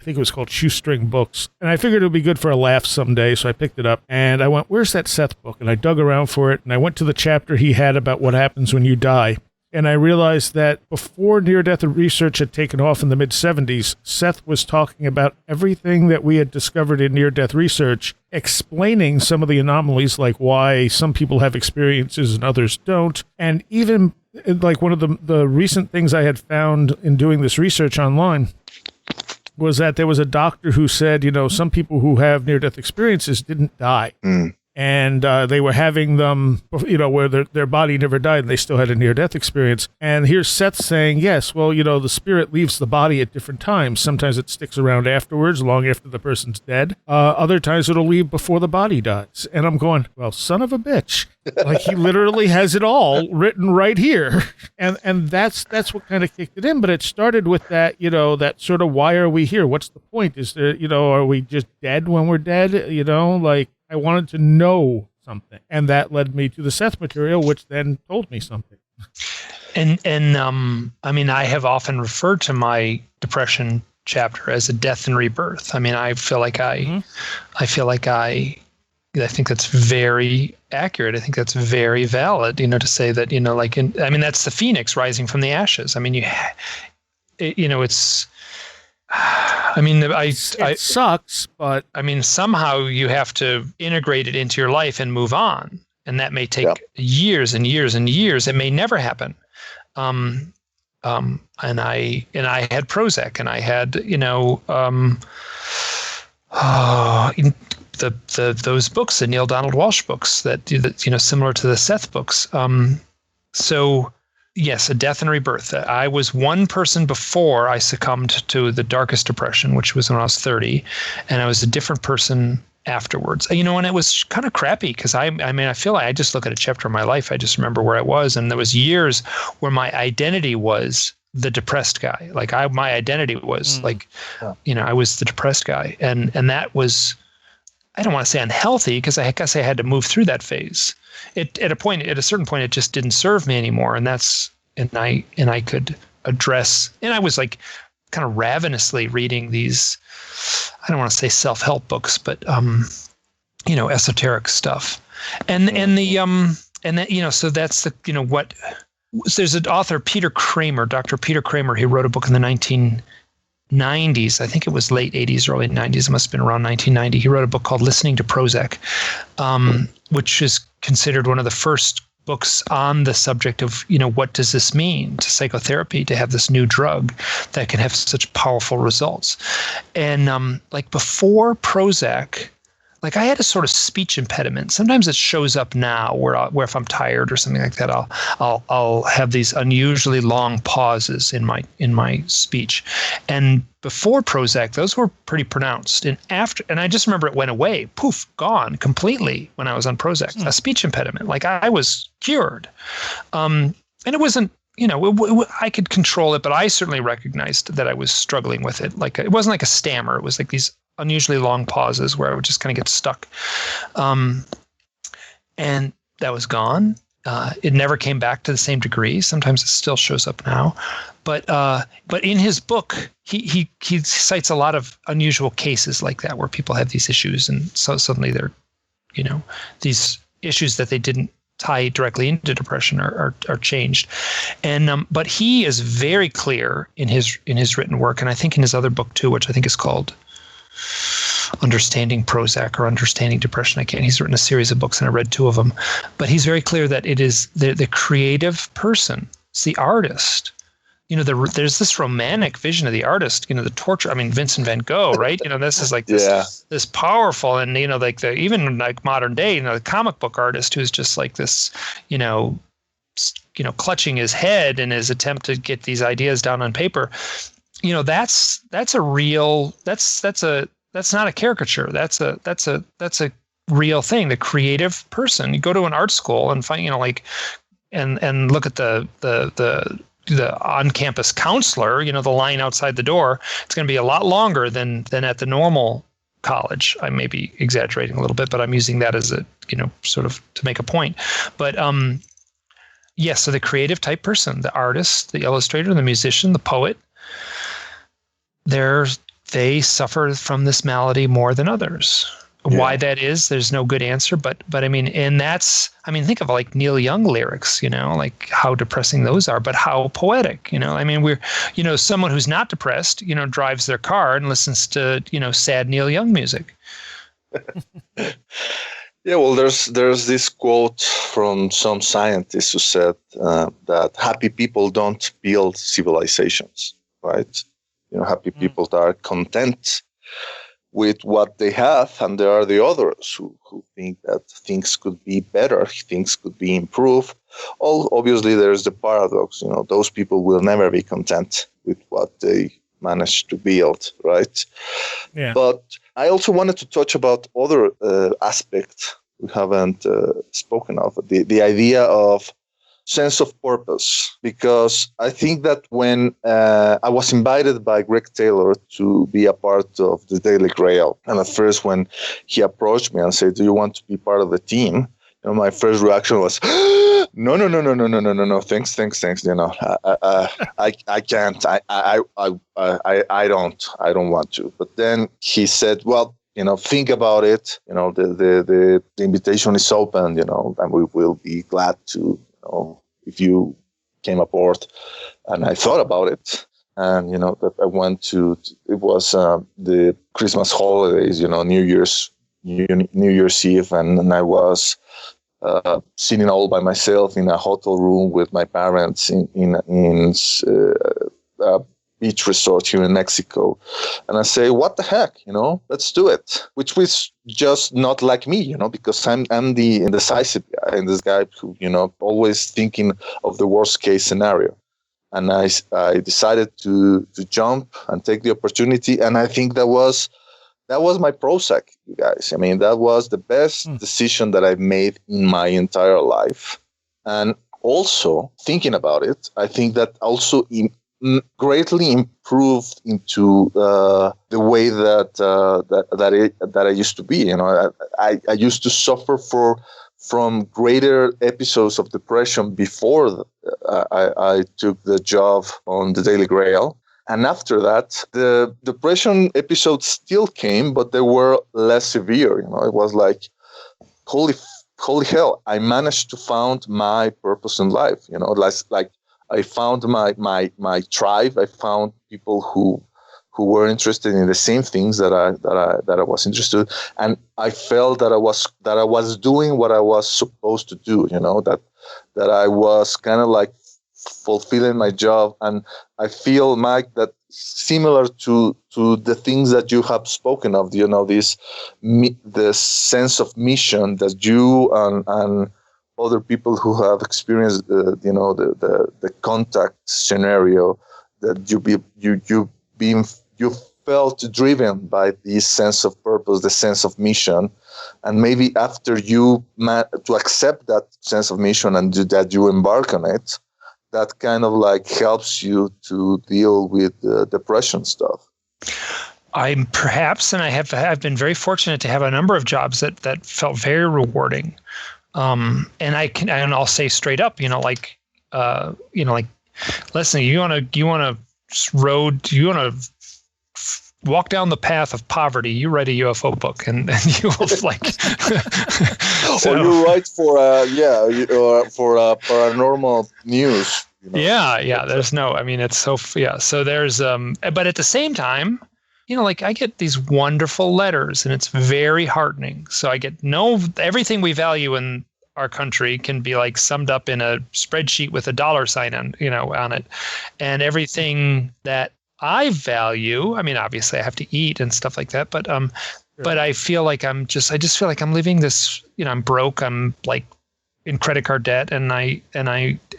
think it was called Shoestring Books. And I figured it would be good for a laugh someday, so I picked it up. And I went, where's that Seth book? And I dug around for it, and I went to the chapter he had about what happens when you die. And I realized that before near-death research had taken off in the mid-'70s, Seth was talking about everything that we had discovered in near-death research, explaining some of the anomalies, like why some people have experiences and others don't. And even like one of the recent things I had found in doing this research online was that there was a doctor who said, some people who have near-death experiences didn't die. And they were having them, where their body never died and they still had a near-death experience. And here's Seth saying, yes, well, the spirit leaves the body at different times. Sometimes it sticks around afterwards, long after the person's dead. Other times it'll leave before the body dies. And I'm going, well, son of a bitch. Like, he literally has it all written right here. And that's what kind of kicked it in. But it started with that, that sort of, why are we here? What's the point? Is there, are we just dead when we're dead? I wanted to know something, and that led me to the Seth material, which then told me something. And I mean, I have often referred to my depression chapter as a death and rebirth. I mean, I feel like I think that's very accurate. I think that's very valid, to say that, that's the phoenix rising from the ashes. I mean, it's. It sucks, but I mean, somehow you have to integrate it into your life and move on, and that may take years and years and years. It may never happen. And I had Prozac, and I had those books, the Neil Donald Walsh books that similar to the Seth books. So. Yes, a death and rebirth. I was one person before I succumbed to the darkest depression, which was when I was 30, and I was a different person afterwards. And it was kind of crappy because I feel like I just look at a chapter of my life. I just remember where I was, and there was years where my identity was the depressed guy. Like my identity was I was the depressed guy, and that was, I don't want to say unhealthy, because I guess I had to move through that phase. At a certain point, it just didn't serve me anymore, and I could address, and I was like kind of ravenously reading these, I don't want to say self-help books, but esoteric stuff, and so that's the what. There's an author, Peter Kramer, Dr. Peter Kramer. He wrote a book in the 1990s. I think it was late 80s, early 90s. It must have been around 1990. He wrote a book called Listening to Prozac, which is considered one of the first books on the subject of, what does this mean to psychotherapy to have this new drug that can have such powerful results. And like before Prozac, like I had a sort of speech impediment. Sometimes it shows up now where if I'm tired or something like that, I'll have these unusually long pauses in my speech. And before Prozac, those were pretty pronounced. And I just remember it went away, poof, gone completely when I was on Prozac. A speech impediment, like I was cured. And it wasn't, I could control it, but I certainly recognized that I was struggling with it. Like it wasn't like a stammer. It was like these unusually long pauses where I would just kind of get stuck. And that was gone. It never came back to the same degree. Sometimes it still shows up now. But in his book, he cites a lot of unusual cases like that where people have these issues, and so suddenly they're, these issues that they didn't tie directly into depression are changed. And but he is very clear in his written work, and I think in his other book too, which I think is called Understanding Prozac or Understanding Depression. He's written a series of books, and I read 2 of them. But he's very clear that it is the creative person, it's the artist. There's this romantic vision of the artist, the torture. I mean, Vincent van Gogh, right? This is like this powerful, and like even like modern day, the comic book artist who's just like this, clutching his head in his attempt to get these ideas down on paper. That's not a caricature. That's a real thing. The creative person. You go to an art school and find, and look at the on-campus counselor, the line outside the door. It's going to be a lot longer than at the normal college. I may be exaggerating a little bit, but I'm using that as a, sort of to make a point. But yes, so the creative type person, the artist, the illustrator, the musician, the poet, they suffer from this malady more than others. Yeah. Why that is, there's no good answer. But I mean, think of like Neil Young lyrics, like how depressing those are, but how poetic, I mean, we're, someone who's not depressed, drives their car and listens to, sad Neil Young music. Yeah, well, there's this quote from some scientists who said that happy people don't build civilizations, right? Happy people that are content with what they have, and there are the others who think that things could be better, things could be improved. Obviously, there's the paradox. Those people will never be content with what they managed to build, right? Yeah. But I also wanted to touch about other aspects we haven't spoken of, the idea of sense of purpose, because I think that when I was invited by Greg Taylor to be a part of the Daily Grail, and at first when he approached me and said, "Do you want to be part of the team?" My first reaction was, no, thanks. I can't. I don't want to. But then he said, "Well, think about it. The invitation is open. And we will be glad to." If you came aboard. And I thought about it. And, that I went to, it was the Christmas holidays, New Year's Eve. And I was sitting all by myself in a hotel room with my parents in a beach resort here in Mexico. And I say, what the heck, let's do it. Which was just not like me, because I'm the indecisive guy, and this guy who, always thinking of the worst case scenario. And I decided to jump and take the opportunity. And I think that was my Prozac, you guys. I mean, that was the best decision that I've made in my entire life. And also thinking about it, I think that also greatly improved into the way that I used to be. I used to suffer from greater episodes of depression before I took the job on the Daily Grail. And after that, the depression episodes still came, but they were less severe. It was like, holy hell, I managed to find my purpose in life. Like I found my tribe. I found people who were interested in the same things that I was interested in. And I felt that I was doing what I was supposed to do. that I was kind of like fulfilling my job. And I feel, Mike, that similar to the things that you have spoken of, this the sense of mission that you and other people who have experienced the contact scenario, that you felt driven by this sense of purpose, the sense of mission, and maybe after you to accept that sense of mission and that you embark on it, that kind of like helps you to deal with the depression stuff. I'm perhaps, and I've been very fortunate to have a number of jobs that felt very rewarding. And I'll say straight up, listen, you want to walk down the path of poverty, you write a UFO book and you will like. So, or you write for paranormal news. Yeah. There's no, I mean, it's so, yeah. So there's, but at the same time, I get these wonderful letters and it's very heartening. So I get everything we value in our country can be like summed up in a spreadsheet with a $sign on it. And everything that I value, I mean, obviously I have to eat and stuff like that, but I feel like I just feel like I'm living this, I'm broke, I'm like in credit card debt, and I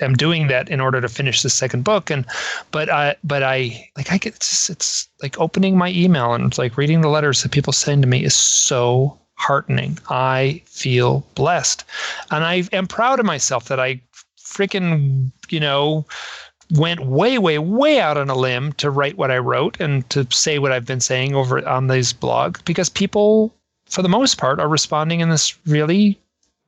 am doing that in order to finish the second book. But I get, it's like opening my email and it's like reading the letters that people send to me is so heartening. I feel blessed. And I am proud of myself that I freaking, went way, way, way out on a limb to write what I wrote and to say what I've been saying over on these blogs, because people, for the most part, are responding in this really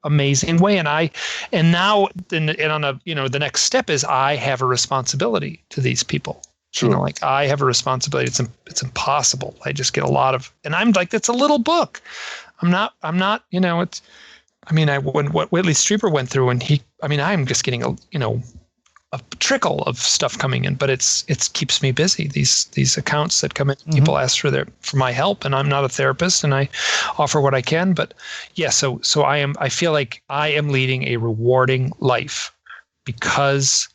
amazing way. And now the next step is I have a responsibility to these people. True. I have a responsibility. It's impossible. I just get a lot of, and I'm like, it's a little book. I'm not, what Whitley Strieber went through, and I'm just getting a trickle of stuff coming in, but it keeps me busy. These accounts that come in, people ask for my help, and I'm not a therapist, and I offer what I can. But yeah, so I feel like I am leading a rewarding life because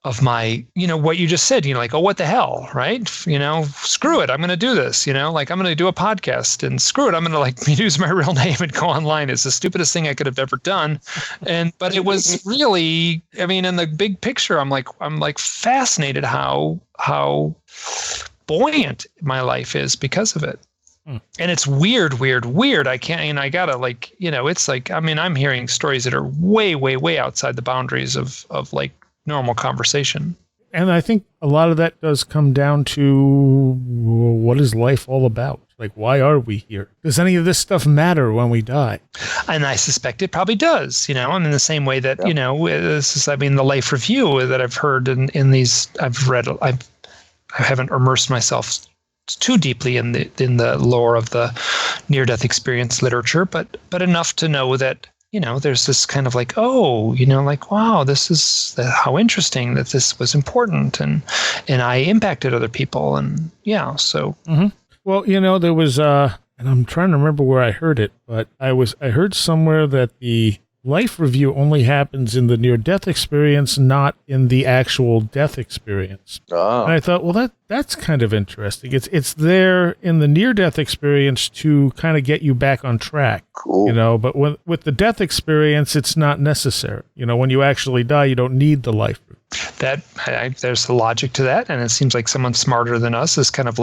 of my, what you just said, oh, what the hell, right? Screw it, I'm going to do this, I'm going to do a podcast, and screw it, I'm going to use my real name and go online. It's the stupidest thing I could have ever done. But it was really, in the big picture, I'm fascinated how buoyant my life is because of it. And it's weird. I can't, I gotta it's like, I'm hearing stories that are way, way, way outside the boundaries of normal conversation. And I think a lot of that does come down to what is life all about? Like, why are we here? Does any of this stuff matter when we die? And I suspect it probably does, in the same way that, this is, the life review that I've heard in these, I've read, I haven't immersed myself too deeply in the lore of the near-death experience literature, but enough to know that, there's this kind of wow, this is how interesting that this was important, and I impacted other people, and yeah, so. Mm-hmm. Well, there was, and I'm trying to remember where I heard it, but I heard somewhere that the life review only happens in the near-death experience, not in the actual death experience. Oh. And I thought, well, that's kind of interesting. It's there in the near-death experience to kind of get you back on track. Cool. But with the death experience, it's not necessary. When you actually die, you don't need the life review. There's a logic to that, and it seems like someone smarter than us is kind of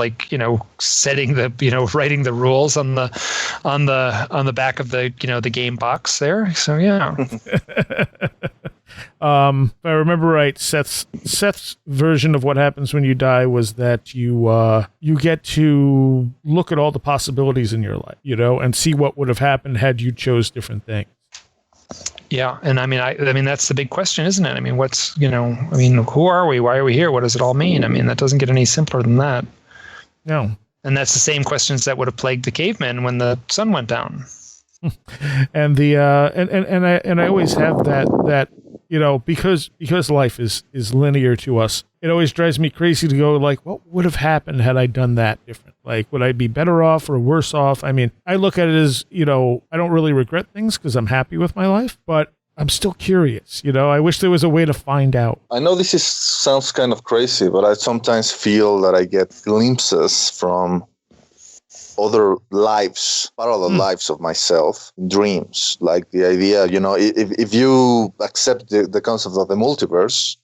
setting the writing the rules on the back of the the game box there. So yeah. If I remember right, Seth's version of what happens when you die was that you get to look at all the possibilities in your life, and see what would have happened had you chose different things. Yeah, and that's the big question, isn't it? Who are we? Why are we here? What does it all mean? That doesn't get any simpler than that. No. And that's the same questions that would have plagued the cavemen when the sun went down. And the and I always have that because life is linear to us. It always drives me crazy to go what would have happened had I done that different? Would I be better off or worse off? I look at it as, I don't really regret things because I'm happy with my life, but I'm still curious. I wish there was a way to find out. I know this sounds kind of crazy, but I sometimes feel that I get glimpses from other lives, parallel lives of myself, dreams. Like the idea, if you accept the concept of the multiverse,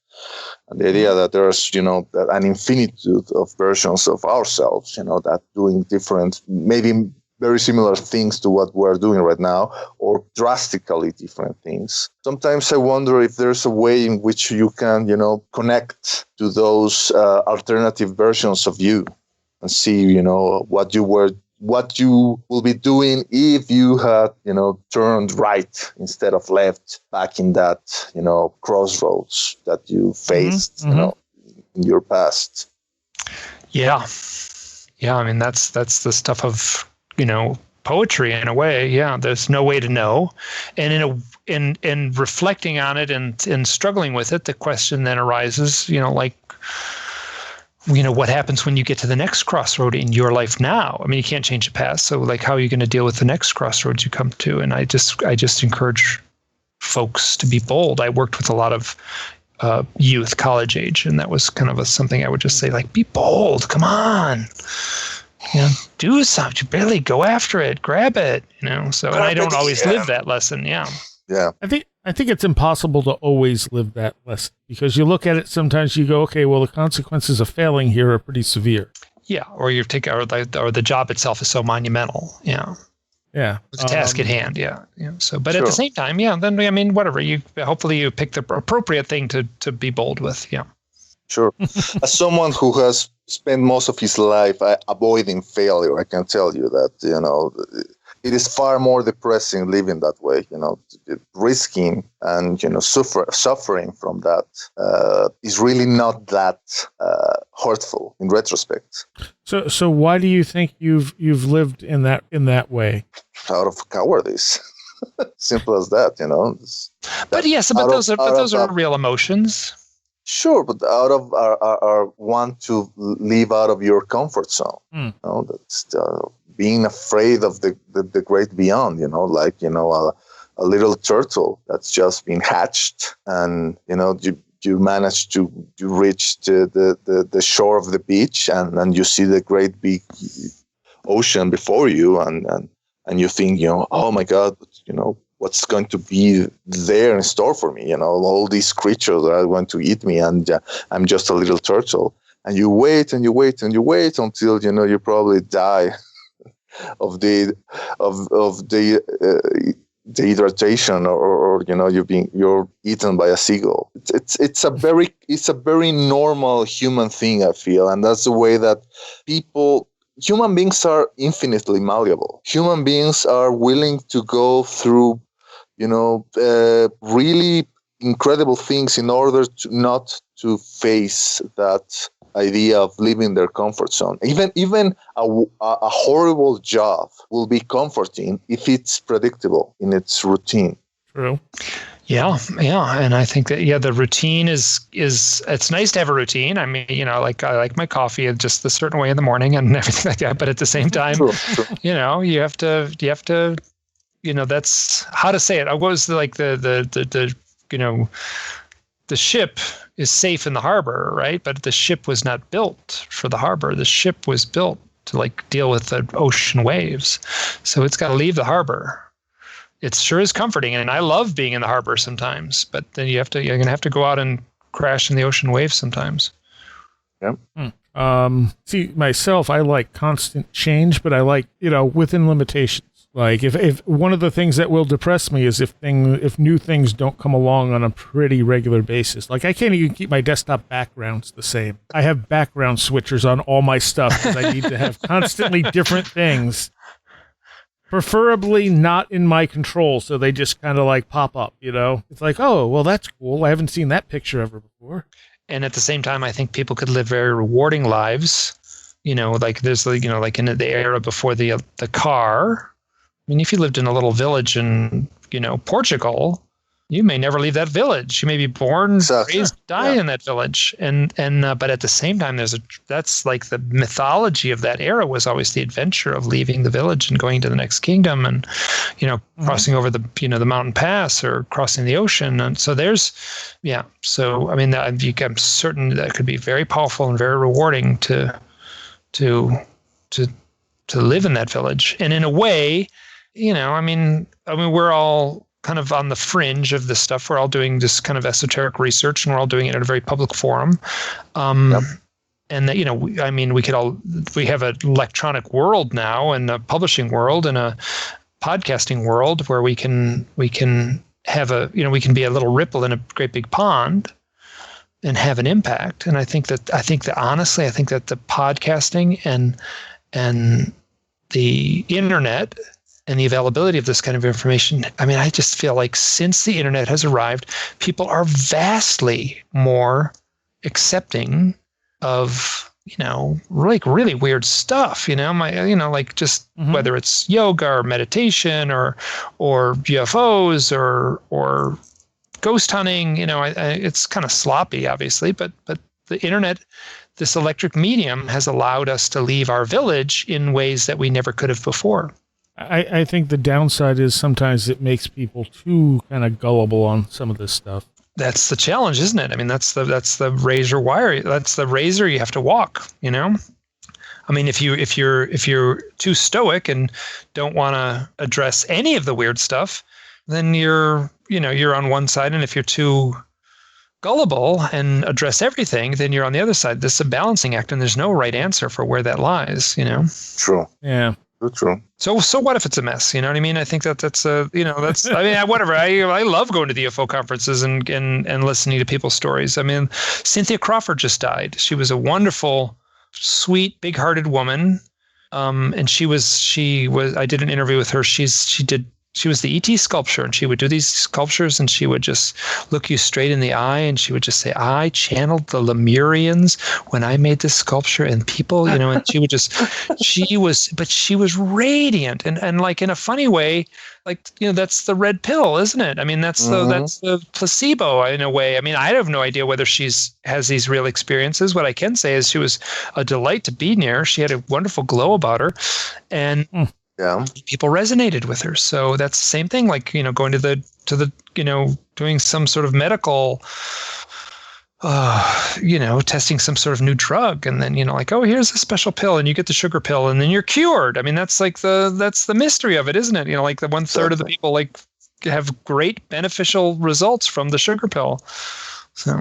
and the idea that there's, an infinitude of versions of ourselves, that doing different, maybe very similar things to what we're doing right now, or drastically different things. Sometimes I wonder if there's a way in which you can, connect to those alternative versions of you and see, what you will be doing if you had, turned right instead of left back in that, crossroads that you faced, in your past. Yeah. Yeah. I mean, that's the stuff of, poetry in a way. Yeah. There's no way to know. And in reflecting on it and struggling with it, the question then arises, what happens when you get to the next crossroad in your life now? I mean, you can't change the past. So how are you going to deal with the next crossroads you come to? And I just encourage folks to be bold. I worked with a lot of youth, college age, and that was kind of something I would just say, be bold, come on. Do something, barely go after it, grab it, so, and I don't always live that lesson. Yeah. Yeah. I think it's impossible to always live that lesson, because you look at it, sometimes you go, okay, well, the consequences of failing here are pretty severe. Yeah. Or the job itself is so monumental. Yeah. Yeah. The task at hand. Yeah. So, but at the same time, then, whatever, hopefully you pick the appropriate thing to be bold with. Yeah. Sure. As someone who has spent most of his life avoiding failure, I can tell you that, it is far more depressing living that way, risking and, suffering from that is really not that hurtful in retrospect. So why do you think you've lived in that way? Out of cowardice. Simple as that, But yes, but those are real emotions. Sure, but out of our want to live out of your comfort zone. That's being afraid of the great beyond. A little turtle that's just been hatched, and you manage to reach the shore of the beach, and you see the great big ocean before you, and you think, oh my God, what's going to be there in store for me? All these creatures are going to eat me, and I'm just a little turtle. And you wait and you wait and you wait until you probably die of the dehydration, or you're eaten by a seagull. It's a very normal human thing, I feel, and that's the way that human beings are infinitely malleable. Human beings are willing to go through really incredible things in order to not to face that idea of leaving their comfort zone. Even a horrible job will be comforting if it's predictable in its routine. True. Yeah, and I think that the routine is it's nice to have a routine. I mean, I like my coffee just a certain way in the morning and everything like that. But at the same time, True. You have to. That's how to say it. I was like the ship is safe in the harbor, right? But the ship was not built for the harbor. The ship was built to deal with the ocean waves. So it's got to leave the harbor. It sure is comforting, and I love being in the harbor sometimes. But then you're gonna have to go out and crash in the ocean waves sometimes. Yeah. See, myself, I like constant change, but I like within limitations. Like if one of the things that will depress me is if new things don't come along on a pretty regular basis. Like I can't even keep my desktop backgrounds the same. I have background switchers on all my stuff because I need to have constantly different things. Preferably not in my control, so they just kind of pop up, It's like, oh, well, that's cool. I haven't seen that picture ever before. And at the same time, I think people could live very rewarding lives. There's in the era before the car. I mean, if you lived in a little village in, Portugal, you may never leave that village. You may be born, Exactly. raised, die Yeah. in that village. But at the same time, that's like the mythology of that era was always the adventure of leaving the village and going to the next kingdom, and crossing over the the mountain pass or crossing the ocean. And so So I mean, I'm certain that could be very powerful and very rewarding to live in that village. And in a way, I mean, we're all kind of on the fringe of this stuff. We're all doing this kind of esoteric research, and we're all doing it in a very public forum. Yep. And that, we have an electronic world now, and a publishing world, and a podcasting world where we can have we can be a little ripple in a great big pond and have an impact. And I think that honestly, the podcasting and the internet and the availability of this kind of information, I mean, I just feel like since the internet has arrived, people are vastly more accepting of, really weird stuff, whether it's yoga or meditation or UFOs or ghost hunting, it's kind of sloppy, obviously, but the internet, this electric medium, has allowed us to leave our village in ways that we never could have before. I think the downside is sometimes it makes people too kind of gullible on some of this stuff. That's the challenge, isn't it? I mean, that's the razor wire. That's the razor you have to walk, I mean, if you're too stoic and don't want to address any of the weird stuff, then you're on one side. And if you're too gullible and address everything, then you're on the other side. This is a balancing act, and there's no right answer for where that lies, True. Yeah. True. So what if it's a mess? You know what I mean? I think that's I mean, whatever. I love going to the UFO conferences and listening to people's stories. I mean, Cynthia Crawford just died. She was a wonderful, sweet, big-hearted woman. And I did an interview with her. She was the ET sculptor, and she would do these sculptures, and she would just look you straight in the eye, and she would just say, "I channeled the Lemurians when I made this sculpture," and people, and she was radiant and like in a funny way, like, that's the red pill, isn't it? I mean, that's the placebo in a way. I mean, I have no idea whether has these real experiences. What I can say is she was a delight to be near. She had a wonderful glow about her, and Yeah. people resonated with her. So that's the same thing, like, going to the doing some sort of medical, testing some sort of new drug, and then, like, oh, here's a special pill, and you get the sugar pill, and then you're cured. I mean, that's the mystery of it, isn't it? Like the 1/3 of the people like have great beneficial results from the sugar pill. So.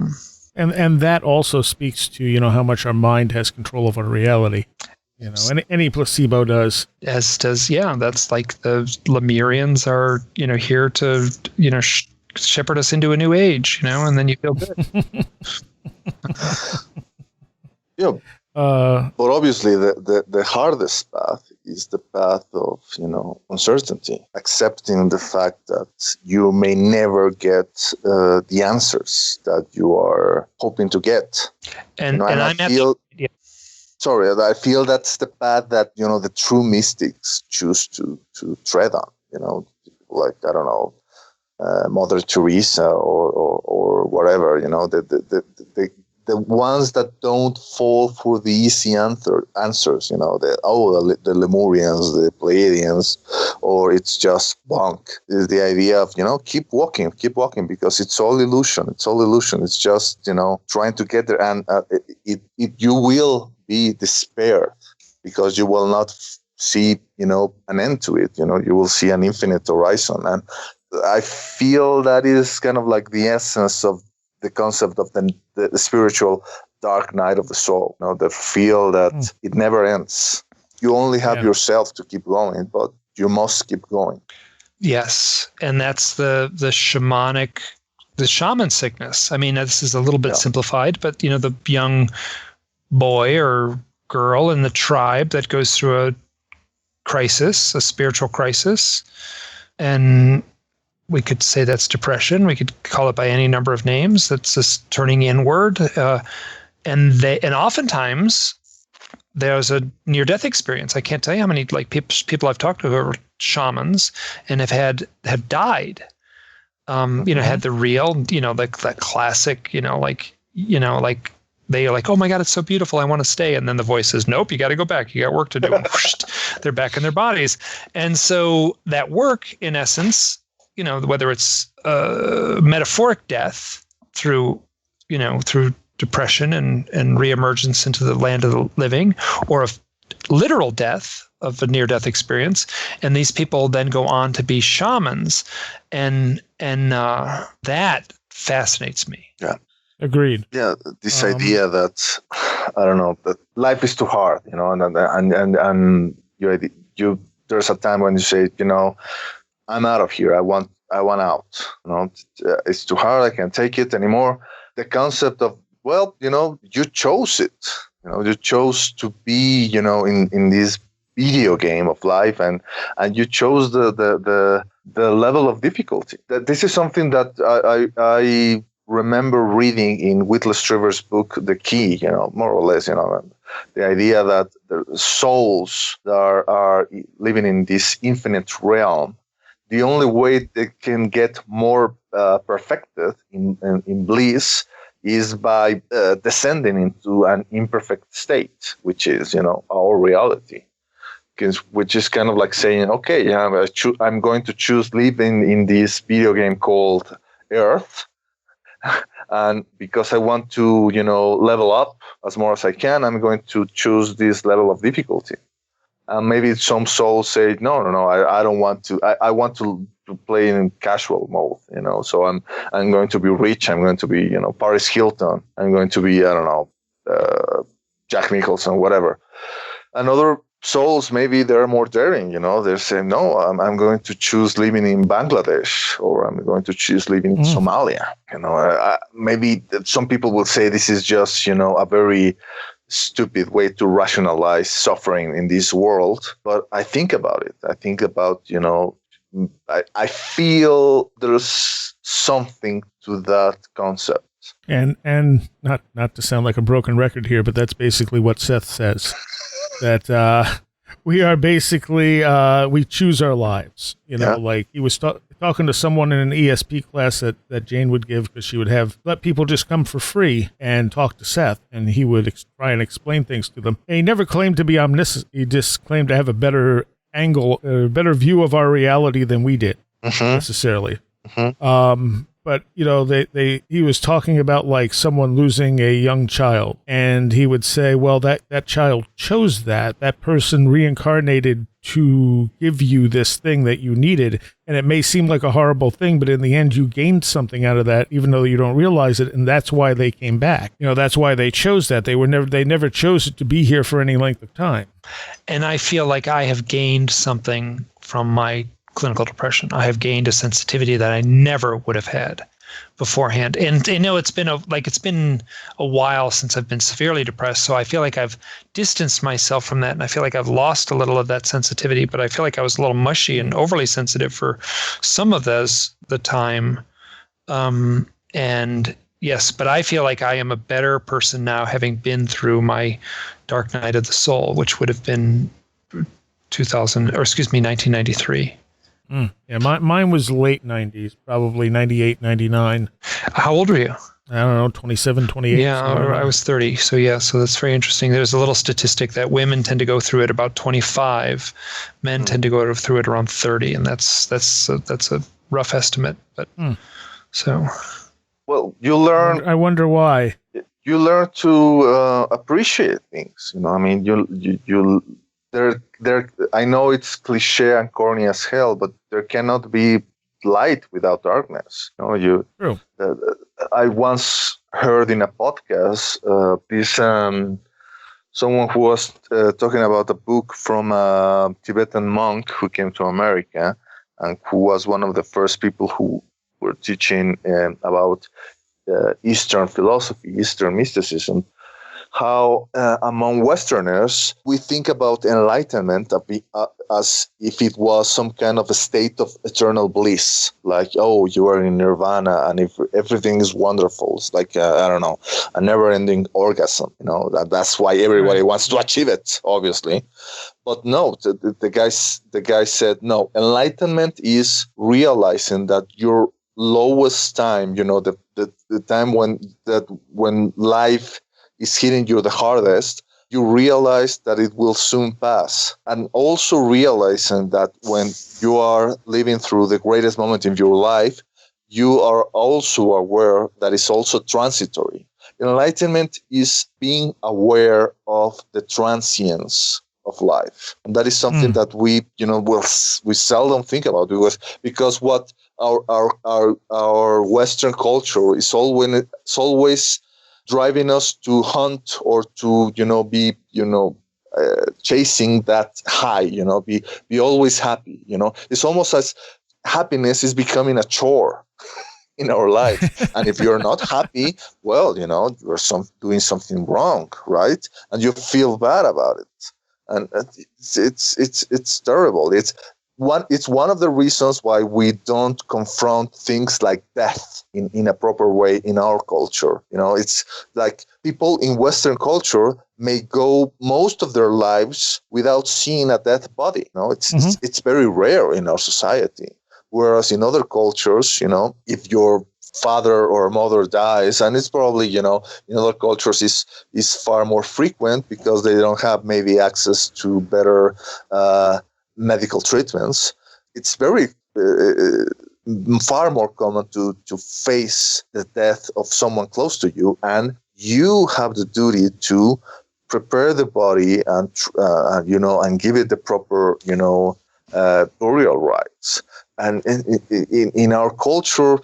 And that also speaks to, how much our mind has control over reality. Any placebo does. As does, that's like the Lemurians are, here to, shepherd us into a new age, and then you feel good. Yeah. But obviously the hardest path is the path of, uncertainty, accepting the fact that you may never get the answers that you are hoping to get. And I feel that's the path that, the true mystics choose to tread on, like, I don't know, Mother Teresa or whatever, the ones that don't fall for the easy answers, the Lemurians, the Pleiadians, or it's just bunk. Is the idea of, keep walking, because it's all illusion. It's just, trying to get there, and you will be despaired because you will not see, an end to it. You will see an infinite horizon, and I feel that is kind of like the essence of the concept of the spiritual dark night of the soul. The feel that it never ends. You only have yourself to keep going, but you must keep going. Yes, and that's the shaman sickness. I mean, this is a little bit simplified, but the young boy or girl in the tribe that goes through a crisis, a spiritual crisis, and we could say that's depression. We could call it by any number of names. That's just turning inward, and oftentimes there's a near-death experience. I can't tell you how many people I've talked to who are shamans and have died had the real, like that classic, like they are like, oh my God, it's so beautiful, I want to stay. And then the voice says, nope, you got to go back. You got work to do. They're back in their bodies. And so that work, in essence, whether it's metaphoric death through depression and reemergence into the land of the living, or of literal death of a near-death experience. And these people then go on to be shamans. And that fascinates me. Yeah. Agreed. Yeah, this idea that I don't know, that life is too hard, and you there's a time when you say, I'm out of here. I want out. It's too hard. I can't take it anymore. The concept of, you chose it. You chose to be, in this video game of life, and you chose the level of difficulty. That this is something that I remember reading in Whitley Strieber's book, The Key, more or less, the idea that the souls that are living in this infinite realm, the only way they can get more perfected in bliss is by descending into an imperfect state, which is, our reality. Which is kind of like saying, okay, I'm going to choose living in this video game called Earth. And because I want to, level up as more as I can, I'm going to choose this level of difficulty. And maybe some souls say, no, I don't want to. I want to play in casual mode, So I'm going to be rich. I'm going to be, Paris Hilton. I'm going to be, Jack Nicholson, whatever. And other souls, maybe they're more daring, they're saying, no, I'm going to choose living in Bangladesh, or I'm going to choose living in Somalia. Maybe some people will say this is just, a very stupid way to rationalize suffering in this world. But I think about it. I think about, I feel there's something to that concept. And not to sound like a broken record here, but that's basically what Seth says. That we are basically, we choose our lives. Like he was talking to someone in an ESP class that Jane would give, because she would let people just come for free and talk to Seth, and he would try and explain things to them. And he never claimed to be omniscient. He just claimed to have a better angle, a better view of our reality than we did, necessarily. But, he was talking about like someone losing a young child, and he would say, well, that child chose that person reincarnated to give you this thing that you needed. And it may seem like a horrible thing, but in the end, you gained something out of that, even though you don't realize it. And that's why they came back. That's why they chose that. They never chose it to be here for any length of time. And I feel like I have gained something from my clinical depression. I have gained a sensitivity that I never would have had beforehand. And it's been a while since I've been severely depressed, so I feel like I've distanced myself from that, and I feel like I've lost a little of that sensitivity, but I feel like I was a little mushy and overly sensitive for some of the time. And yes, but I feel like I am a better person now, having been through my dark night of the soul, which would have been 1993. Yeah, mine was late 90s, probably 98, 99. How old were you? I don't know, 27, 28. Yeah, I was 30. So that's very interesting. There's a little statistic that women tend to go through it about 25. Men tend to go through it around 30, and that's a rough estimate. But so. Well, you learn. I wonder why. You learn to appreciate things. You I know it's cliche and corny as hell, but there cannot be light without darkness. True. I once heard in a podcast someone who was talking about a book from a Tibetan monk who came to America, and who was one of the first people who were teaching about Eastern philosophy, Eastern mysticism. How among Westerners, we think about enlightenment as if it was some kind of a state of eternal bliss. Like, oh, you are in nirvana and if everything is wonderful. It's like, a never-ending orgasm. That's why everybody wants to achieve it, obviously. But no, the guy said, no, enlightenment is realizing that your lowest time, the time when life is hitting you the hardest, you realize that it will soon pass. And also realizing that when you are living through the greatest moment in your life, you are also aware that it's also transitory. Enlightenment is being aware of the transience of life, and that is something that we seldom think about, because what our Western culture is always driving us to hunt or to be chasing that high, be always happy. It's almost as happiness is becoming a chore in our life. And if you're not happy, well, you're doing something wrong, right? And you feel bad about it. And it's terrible. It's one of the reasons why we don't confront things like death in a proper way in our culture. It's like people in Western culture may go most of their lives without seeing a dead body. It's very rare in our society. Whereas in other cultures, if your father or mother dies, and it's probably, in other cultures is far more frequent because they don't have maybe access to better medical treatments. It's very far more common to face the death of someone close to you, and you have the duty to prepare the body and give it the proper burial rites. And in our culture,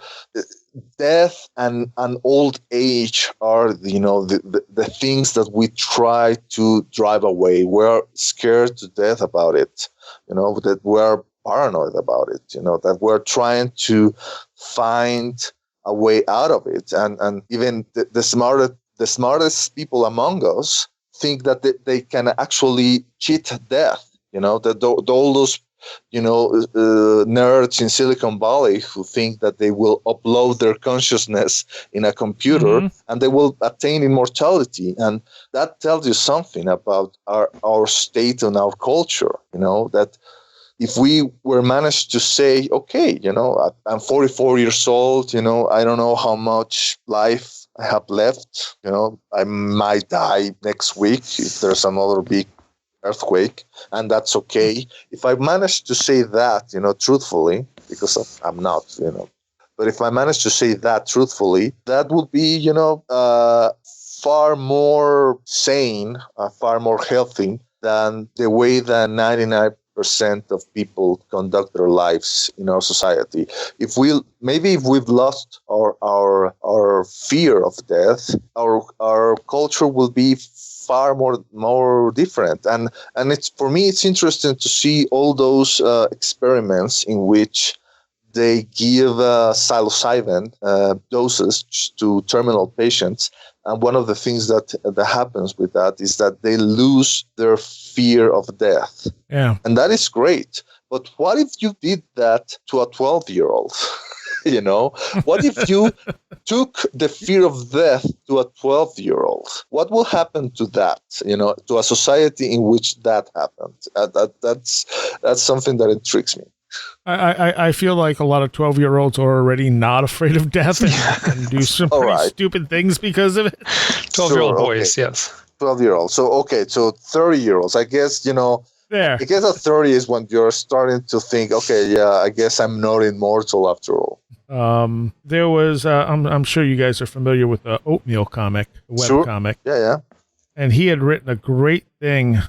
death and old age are the things that we try to drive away. We're scared to death about it, that we're paranoid about it, that we're trying to find a way out of it. And even the smartest people among us think that they can actually cheat death, that all those nerds in Silicon Valley who think that they will upload their consciousness in a computer and they will attain immortality. And that tells you something about our state and our culture, that if we were managed to say, okay, I'm 44 years old, I don't know how much life I have left, I might die next week if there's another big earthquake, and that's okay. If I manage to say that, truthfully, because I'm not, but if I manage to say that truthfully, that would be, far more sane, far more healthy than the way that 99% of people conduct their lives in our society. If we've lost our fear of death, our culture will be far more different, and for me it's interesting to see all those experiments in which they give psilocybin doses to terminal patients, and one of the things that happens with that is that they lose their fear of death. Yeah, and that is great. But what if you did that to a 12-year-old? What if you took the fear of death to a 12-year-old? What will happen to that, to a society in which that happened? That's something that intrigues me. I feel like a lot of 12-year-olds are already not afraid of death and do some pretty stupid things because of it. 12-year-old boys, yes. 12-year-olds. So 30-year-olds. I guess, There. I guess at 30 is when you're starting to think, okay, yeah, I guess I'm not immortal after all. There was, I'm sure you guys are familiar with the Oatmeal comic, the web comic. Yeah. And he had written a great thing,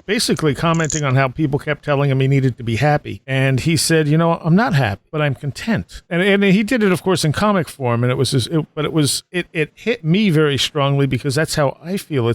basically commenting on how people kept telling him he needed to be happy. And he said, I'm not happy, but I'm content. And he did it, of course, in comic form. And it hit me very strongly because that's how I feel.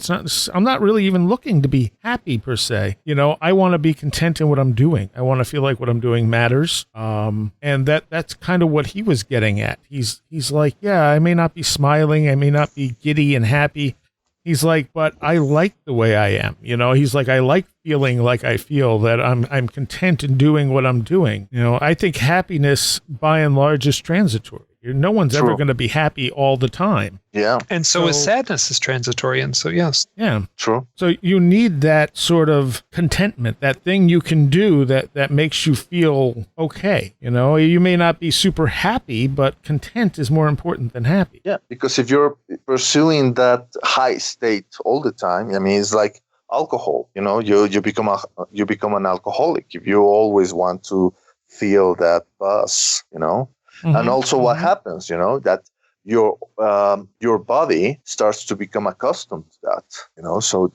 I'm not really even looking to be happy per se. I want to be content in what I'm doing. I want to feel like what I'm doing matters. And that's kind of what he was getting at. He's like, yeah, I may not be smiling. I may not be giddy and happy. He's like, but I like the way I am. He's like, I like feeling like I feel, that I'm content in doing what I'm doing. I think happiness by and large is transitory. No one's True. ever going to be happy all the time. Yeah, And so is sadness is transitory. And so, yes. Yeah. true. So you need that sort of contentment, that thing you can do that makes you feel okay. You know, you may not be super happy, but content is more important than happy. Yeah, because if you're pursuing that high state all the time, I mean, it's like alcohol. You know, you become an alcoholic if you always want to feel that buzz. You know, and also what happens, you know, that your body starts to become accustomed to that. You know, so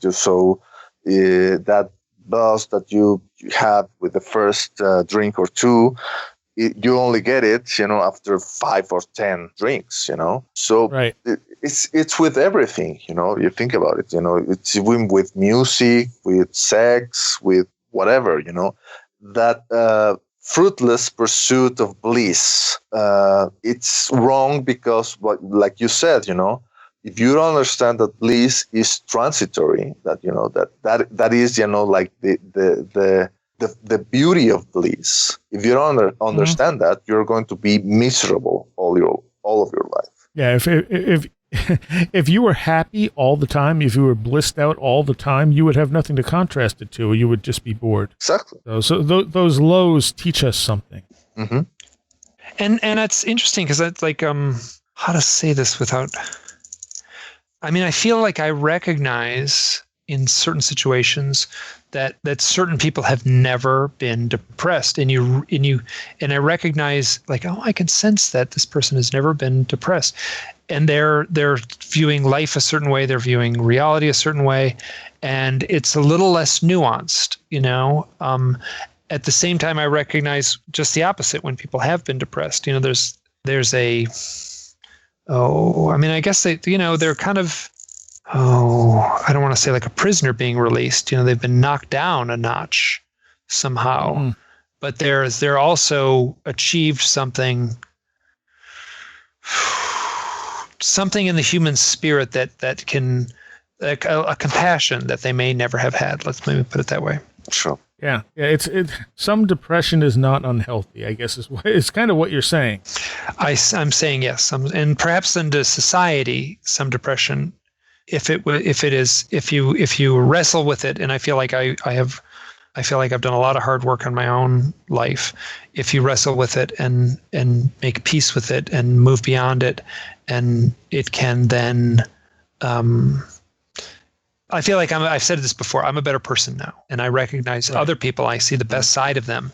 that buzz that you have with the first drink or two, you only get it, you know, after 5 or 10 drinks, you know. So Right. it's with everything, you know. You think about it, you know. It's even with music, with sex, with whatever, you know. That fruitless pursuit of bliss, it's wrong because, like you said, you know, if you don't understand that bliss is transitory, that you know that is, you know, like the beauty of bliss. If you don't understand that, you're going to be miserable all of your life. Yeah. If you were happy all the time, if you were blissed out all the time, you would have nothing to contrast it to. You would just be bored. Exactly. So those lows teach us something. Mm-hmm. And it's interesting because it's like, how to say this without, I mean, I feel like I recognize in certain situations that certain people have never been depressed, and I recognize, like, oh, I can sense that this person has never been depressed, and they're viewing life a certain way, they're viewing reality a certain way, and it's a little less nuanced, you know. At the same time, I recognize just the opposite when people have been depressed. You know, there's a, I mean, I guess they, you know, they're kind of, I don't want to say like a prisoner being released. You know, they've been knocked down a notch somehow, but they're also achieved something in the human spirit that can, like a compassion that they may never have had. Let's maybe put it that way. Sure. Yeah. It's some depression is not unhealthy, I guess it's kind of what you're saying. I'm saying yes. And perhaps into society, some depression, if you wrestle with it, and I feel like I've done a lot of hard work on my own life. If you wrestle with it and make peace with it and move beyond it, and it can then, I feel like I've said this before, I'm a better person now, and I recognize other people. I see the best side of them,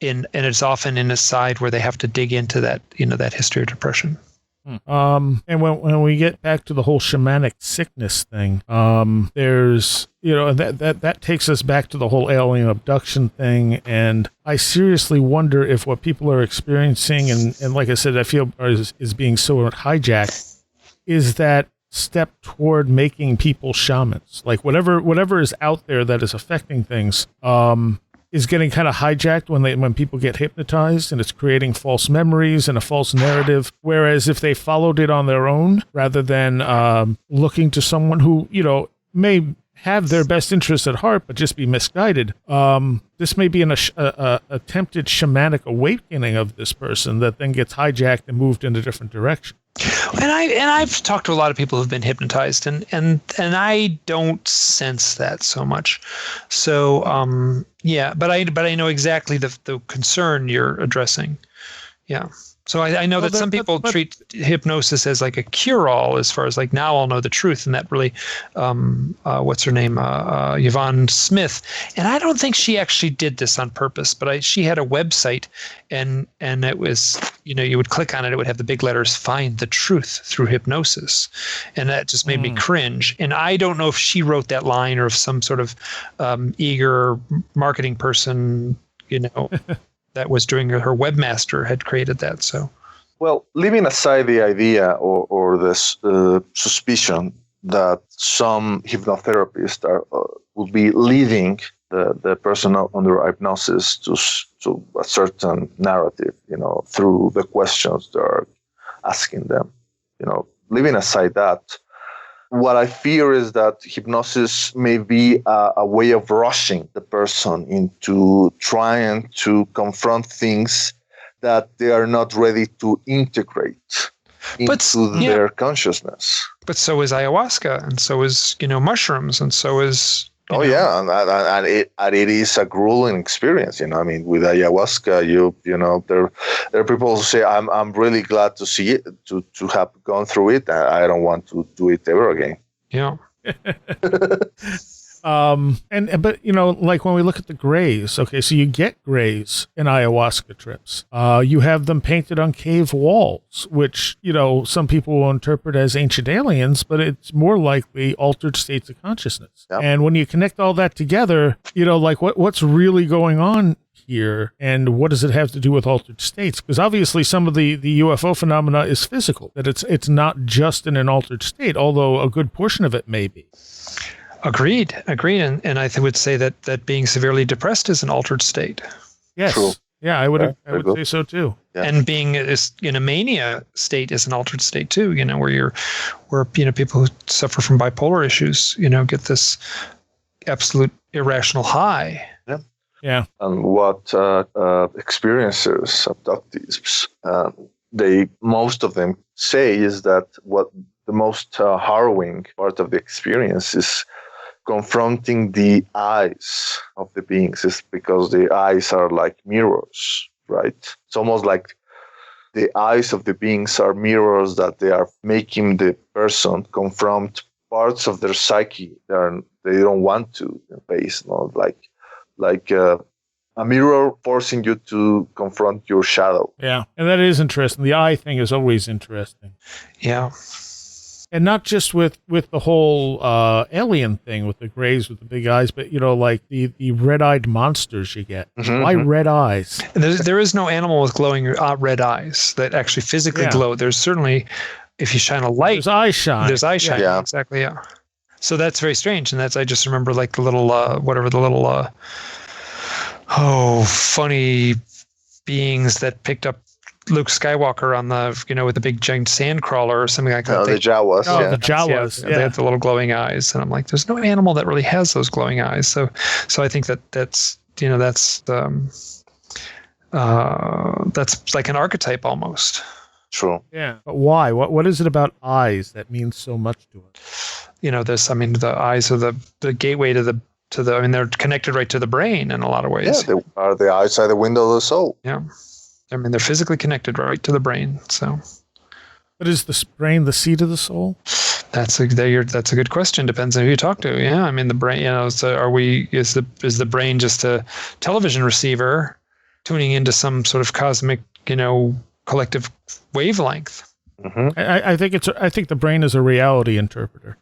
and it's often in a side where they have to dig into that, you know, that history of depression. And when we get back to the whole shamanic sickness thing, there's, you know, that takes us back to the whole alien abduction thing. And I seriously wonder if what people are experiencing, and like I said, I feel is being so hijacked, is that step toward making people shamans. Like whatever is out there that is affecting things, is getting kind of hijacked when people get hypnotized, and it's creating false memories and a false narrative. Whereas if they followed it on their own, rather than looking to someone who, you know, may have their best interests at heart, but just be misguided, this may be an attempted shamanic awakening of this person that then gets hijacked and moved in a different direction. And I've talked to a lot of people who've been hypnotized, and I don't sense that so much. So yeah, but I know exactly the concern you're addressing. Yeah. So I know that some people treat hypnosis as like a cure-all, as far as like, now I'll know the truth, and that really, what's her name, Yvonne Smith, and I don't think she actually did this on purpose, but she had a website, and it was, you know, you would click on it, it would have the big letters, "Find the truth through hypnosis," and that just made me cringe. And I don't know if she wrote that line or if some sort of eager marketing person, you know. that was doing her webmaster had created that. So, well, leaving aside the idea or this suspicion that some hypnotherapists will be leading the person under hypnosis to a certain narrative, you know, through the questions they're asking them, you know, leaving aside that, what I fear is that hypnosis may be a way of rushing the person into trying to confront things that they are not ready to integrate into their consciousness. But so is ayahuasca, and so is mushrooms, and so is and it is a grueling experience. I mean, with ayahuasca, there are people who say, I'm really glad to see it, to have gone through it. I don't want to do it ever again. Yeah. But like when we look at the grays, okay, so you get grays in ayahuasca trips. You have them painted on cave walls, which, some people will interpret as ancient aliens, but it's more likely altered states of consciousness. Yep. And when you connect all that together, like what's really going on here, and what does it have to do with altered states? Because obviously some of the UFO phenomena is physical, that it's not just in an altered state, although a good portion of it may be. Agreed. And I would say that being severely depressed is an altered state. Yes. True. Yeah, I would say so too. Yeah. And being in a mania state is an altered state too, where people who suffer from bipolar issues, get this absolute irrational high. Yeah. Yeah. And what experiencers, abductees, most of them say is that what the most harrowing part of the experience is confronting the eyes of the beings, is because the eyes are like mirrors, right? It's almost like the eyes of the beings are mirrors that they are making the person confront parts of their psyche they don't want to face, like a mirror forcing you to confront your shadow. Yeah, and that is interesting. The eye thing is always interesting. Yeah. And not just with the whole alien thing with the grays with the big eyes, but like the red-eyed monsters you get. Mm-hmm. Why red eyes? And there is no animal with glowing red eyes that actually physically glow. There's certainly, if you shine a light, there's eye shine. There's eye shine. Yeah. Exactly. Yeah. So that's very strange, and I just remember like the little funny beings that picked up Luke Skywalker on the, with the big giant sand crawler or something like that. The Jawas. The Jawas. Yeah. They have the little glowing eyes. And I'm like, there's no animal that really has those glowing eyes. So I think that's like an archetype almost. True. Yeah. But why? What is it about eyes that means so much to us? The eyes are the gateway to the, they're connected right to the brain in a lot of ways. Yeah, they are the outside the window of the soul. Yeah. They're physically connected right to the brain. So, but is the brain the seat of the soul? That's a good question. Depends on who you talk to. Yeah, the brain. Is the brain just a television receiver tuning into some sort of cosmic, collective wavelength? Mm-hmm. I think the brain is a reality interpreter.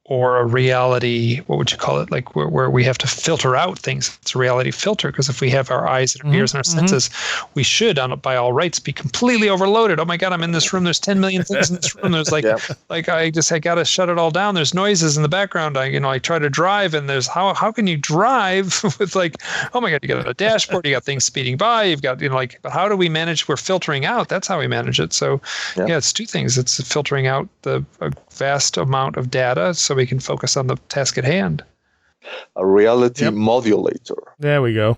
Or a reality, what would you call it? Like where we have to filter out things. It's a reality filter, because if we have our eyes and our ears and our senses, we should, by all rights, be completely overloaded. Oh my God, I'm in this room. There's 10 million things in this room. There's I got to shut it all down. There's noises in the background. I try to drive, and there's how can you drive with oh my God, you got a dashboard, you got things speeding by, you've got, but how do we manage? We're filtering out. That's how we manage it. So it's two things. It's filtering out a vast amount of data so we can focus on the task at hand. A reality modulator. There we go.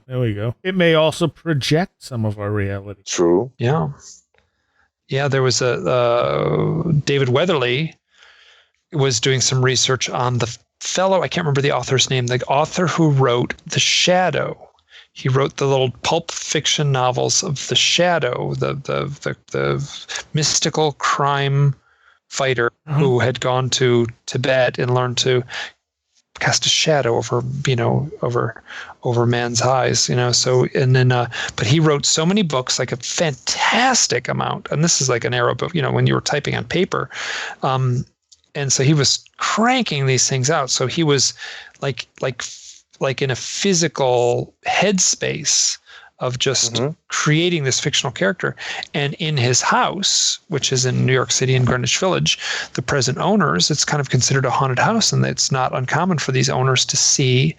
It may also project some of our reality. True. Yeah. There was David Weatherly was doing some research on the fellow, I can't remember the author's name, the author who wrote The Shadow. He wrote the little pulp fiction novels of The Shadow, the mystical crime fighter who had gone to Tibet and learned to cast a shadow over man's eyes, so, and then but he wrote so many books, like a fantastic amount, and this is like an era book, when you were typing on paper, and so he was cranking these things out, so he was like in a physical headspace of just creating this fictional character. And in his house, which is in New York City in Greenwich Village, the present owners, it's kind of considered a haunted house, and it's not uncommon for these owners to see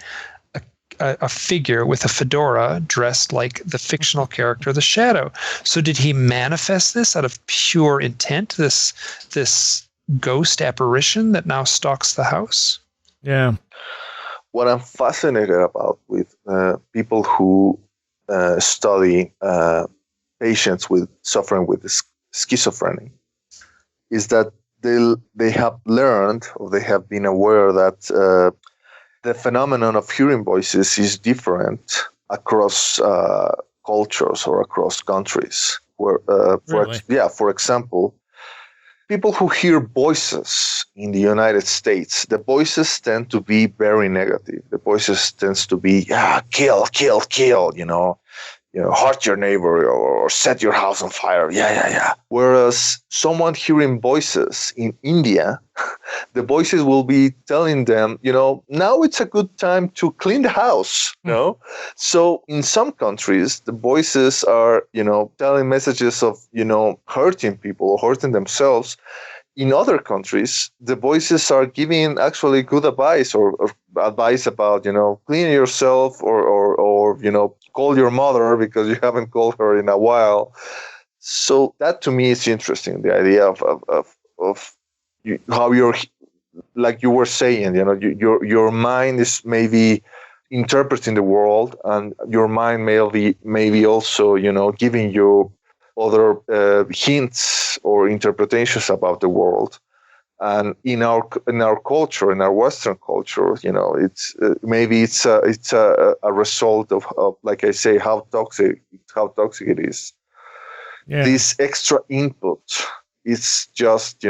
a figure with a fedora dressed like the fictional character, the Shadow. So did he manifest this out of pure intent, this ghost apparition that now stalks the house? Yeah. What I'm fascinated about with people who study patients with suffering with schizophrenia is that they have learned, or they have been aware that the phenomenon of hearing voices is different across cultures or across countries. Where, for example, people who hear voices in the United States, the voices tend to be very negative. The voices tends to be, kill, kill, kill, hurt your neighbor or set your house on fire. Yeah. Whereas someone hearing voices in India, the voices will be telling them, now it's a good time to clean the house. So in some countries, the voices are, telling messages of, hurting people or hurting themselves. In other countries, the voices are giving actually good advice or advice about, clean yourself or call your mother because you haven't called her in a while. So that to me is interesting. The idea of how you're, like you were saying, your mind is maybe interpreting the world, and your mind maybe also, giving you other hints or interpretations about the world. And in our culture, in our Western culture, it's maybe it's a result of, like I say, how toxic it is. Yeah. This extra input is just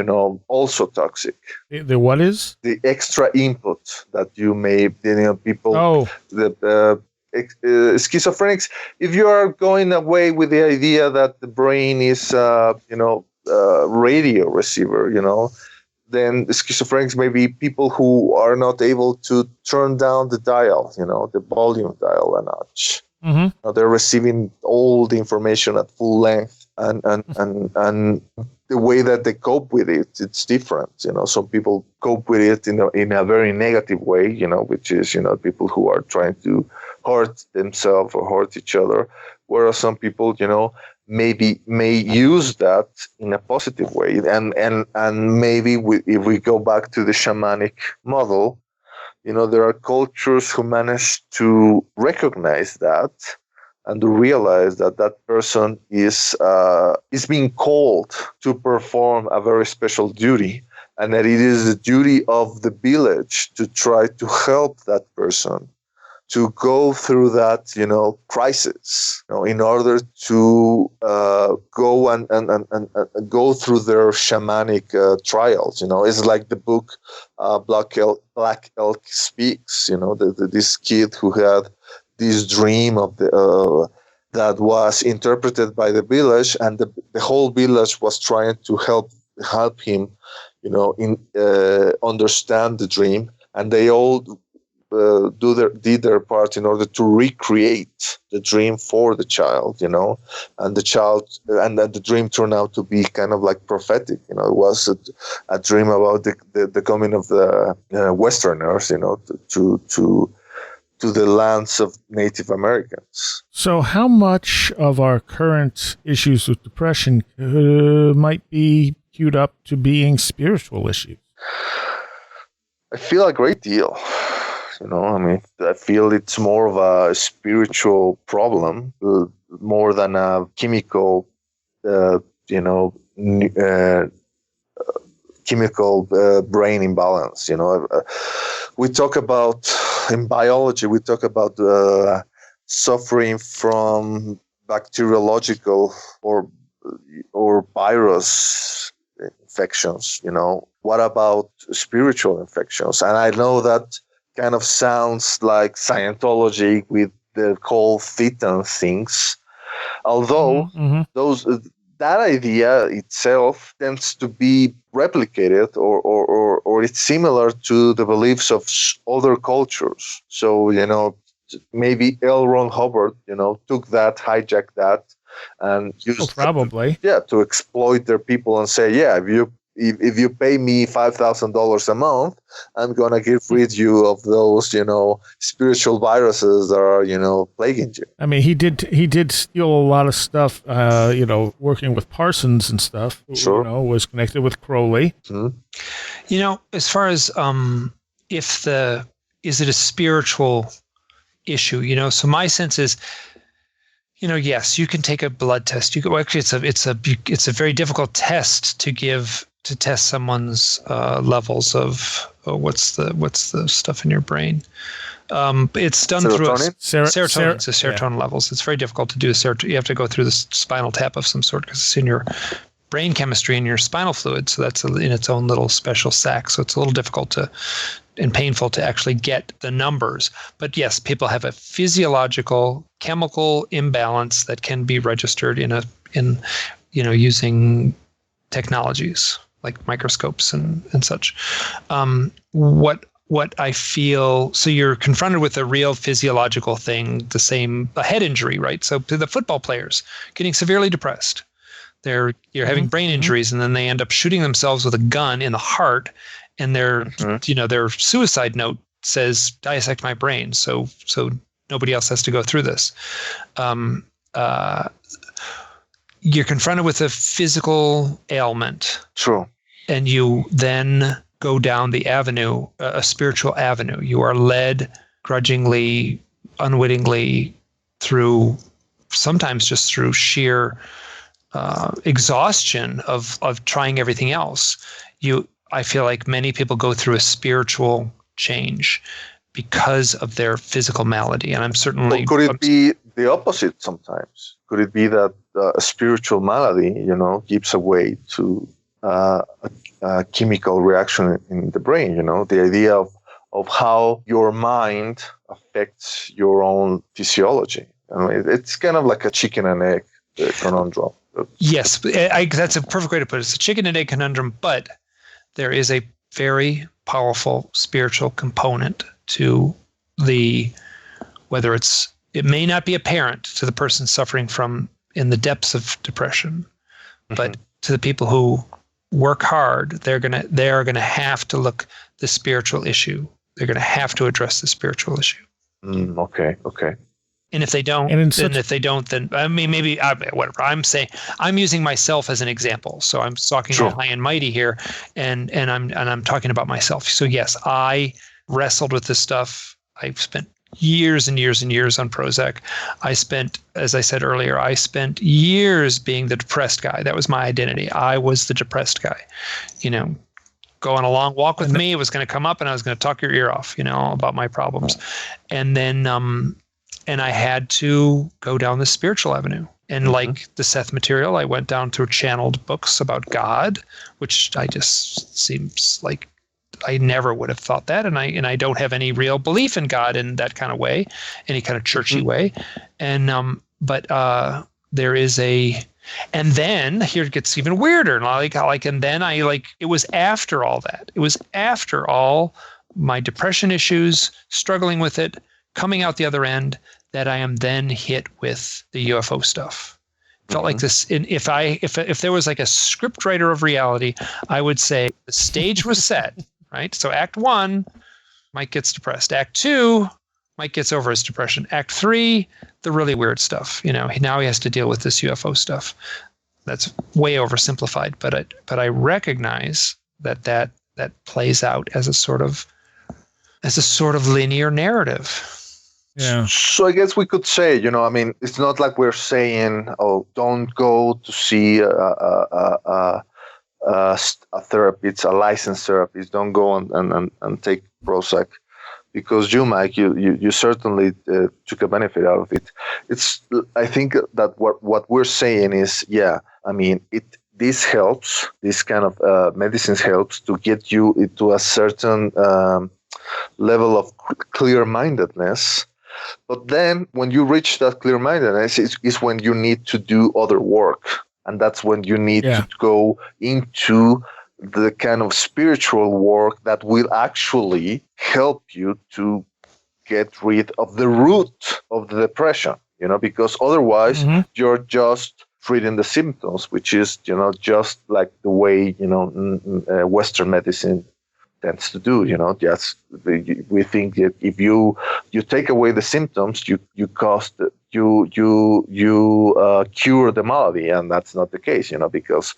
also toxic. The what is the extra input that you may people schizophrenics, if you are going away with the idea that the brain is radio receiver, then the schizophrenics may be people who are not able to turn down the dial, the volume dial a notch. Mm-hmm. They're receiving all the information at full length, and the way that they cope with it, it's different. Some people cope with it in a very negative way, which is, people who are trying to hurt themselves or hurt each other, whereas some people, may use that in a positive way. And maybe if we go back to the shamanic model, there are cultures who manage to recognize that and to realize that that person is being called to perform a very special duty, and that it is the duty of the village to try to help that person to go through that, crisis, in order to go and go through their shamanic trials. It's like the book Black Elk Speaks. This kid who had this dream of that was interpreted by the village, and the whole village was trying to help him, understand the dream, and they all did their part in order to recreate the dream for the child, and the dream turned out to be kind of like prophetic. It was a dream about the coming of the Westerners, to the lands of Native Americans. So how much of our current issues with depression might be queued up to being spiritual issues? I feel a great deal. I feel it's more of a spiritual problem, more than a chemical, chemical brain imbalance. We talk about, in biology, we talk about suffering from bacteriological or virus infections. What about spiritual infections? And I know that kind of sounds like Scientology with the whole Thetan things, although that idea itself tends to be replicated or it's similar to the beliefs of other cultures. So, maybe L. Ron Hubbard, hijacked that and used to exploit their people and say, if you pay me $5,000 a month, I'm going to get rid you of those, spiritual viruses that are, plaguing you. I mean, he did steal a lot of stuff, working with Parsons and stuff, sure. Was connected with Crowley. Mm-hmm. As far as, is it a spiritual issue? So my sense is, Yes, you can take a blood test. Actually, it's a very difficult test to test someone's levels of what's the stuff in your brain. It's done Serotonin? through serotonin. It's the serotonin levels. It's very difficult to do you have to go through this spinal tap of some sort because it's in your brain chemistry and your spinal fluid. So that's in its own little special sac. So it's a little difficult and painful to actually get the numbers. But yes, people have a physiological chemical imbalance that can be registered in using technologies like microscopes and such. What I feel, so you're confronted with a real physiological thing, a head injury, right? So to the football players getting severely depressed, you're having brain injuries, and then they end up shooting themselves with a gun in the heart, and their suicide note says dissect my brain, so nobody else has to go through this. You're confronted with a physical ailment. True. And you then go down the avenue, a spiritual avenue. You are led grudgingly, unwittingly, sometimes just through sheer exhaustion of trying everything else. I feel like many people go through a spiritual change because of their physical malady, and I'm certainly. Well, could it be the opposite sometimes? Could it be that a spiritual malady, gives way to a chemical reaction in the brain? The idea of how your mind affects your own physiology. I mean, it's kind of like a chicken and egg conundrum. Yes, that's a perfect way to put it. It's a chicken and egg conundrum, but there is a very powerful spiritual component to whether it may not be apparent to the person suffering from in the depths of depression, but to the people who work hard, they are gonna have to look the spiritual issue. They're gonna have to address the spiritual issue. Okay. And if they don't, then I mean, maybe whatever. I'm using myself as an example. So I'm talking high and mighty here, and I'm talking about myself. So yes, I wrestled with this stuff. I've spent years and years and years on Prozac. As I said earlier, I spent years being the depressed guy. That was my identity. I was the depressed guy. Go on a long walk with me. It was going to come up, and I was going to talk your ear off, about my problems. And then, and I had to go down the spiritual avenue. And like the Seth material, I went down through channeled books about God, which seems like I never would have thought that, and I don't have any real belief in God in that kind of way, any kind of churchy way, and but there is and then here it gets even weirder, and then it was after all that, it was after all my depression issues, struggling with it, coming out the other end, that I am then hit with the UFO stuff. Felt like this. If there was like a script writer of reality, I would say the stage was set. Right. So Act 1, Mike gets depressed. Act 2, Mike gets over his depression. Act 3, the really weird stuff. Now he has to deal with this UFO stuff. That's way oversimplified, but I recognize that plays out as a sort of linear narrative. Yeah. So I guess we could say, it's not like we're saying, don't go to see a therapist, a licensed therapist. Don't go and take Prozac, because Mike, you certainly took a benefit out of it. I think that what we're saying is, this helps. This kind of medicines helps to get you into a certain level of clear-mindedness. But then when you reach that clear-mindedness is when you need to do other work. And that's when you need to go into the kind of spiritual work that will actually help you to get rid of the root of the depression, because otherwise you're just treating the symptoms, which is, just like the way, Western medicine tends to do. We think that if you take away the symptoms, you cure the malady, and that's not the case, because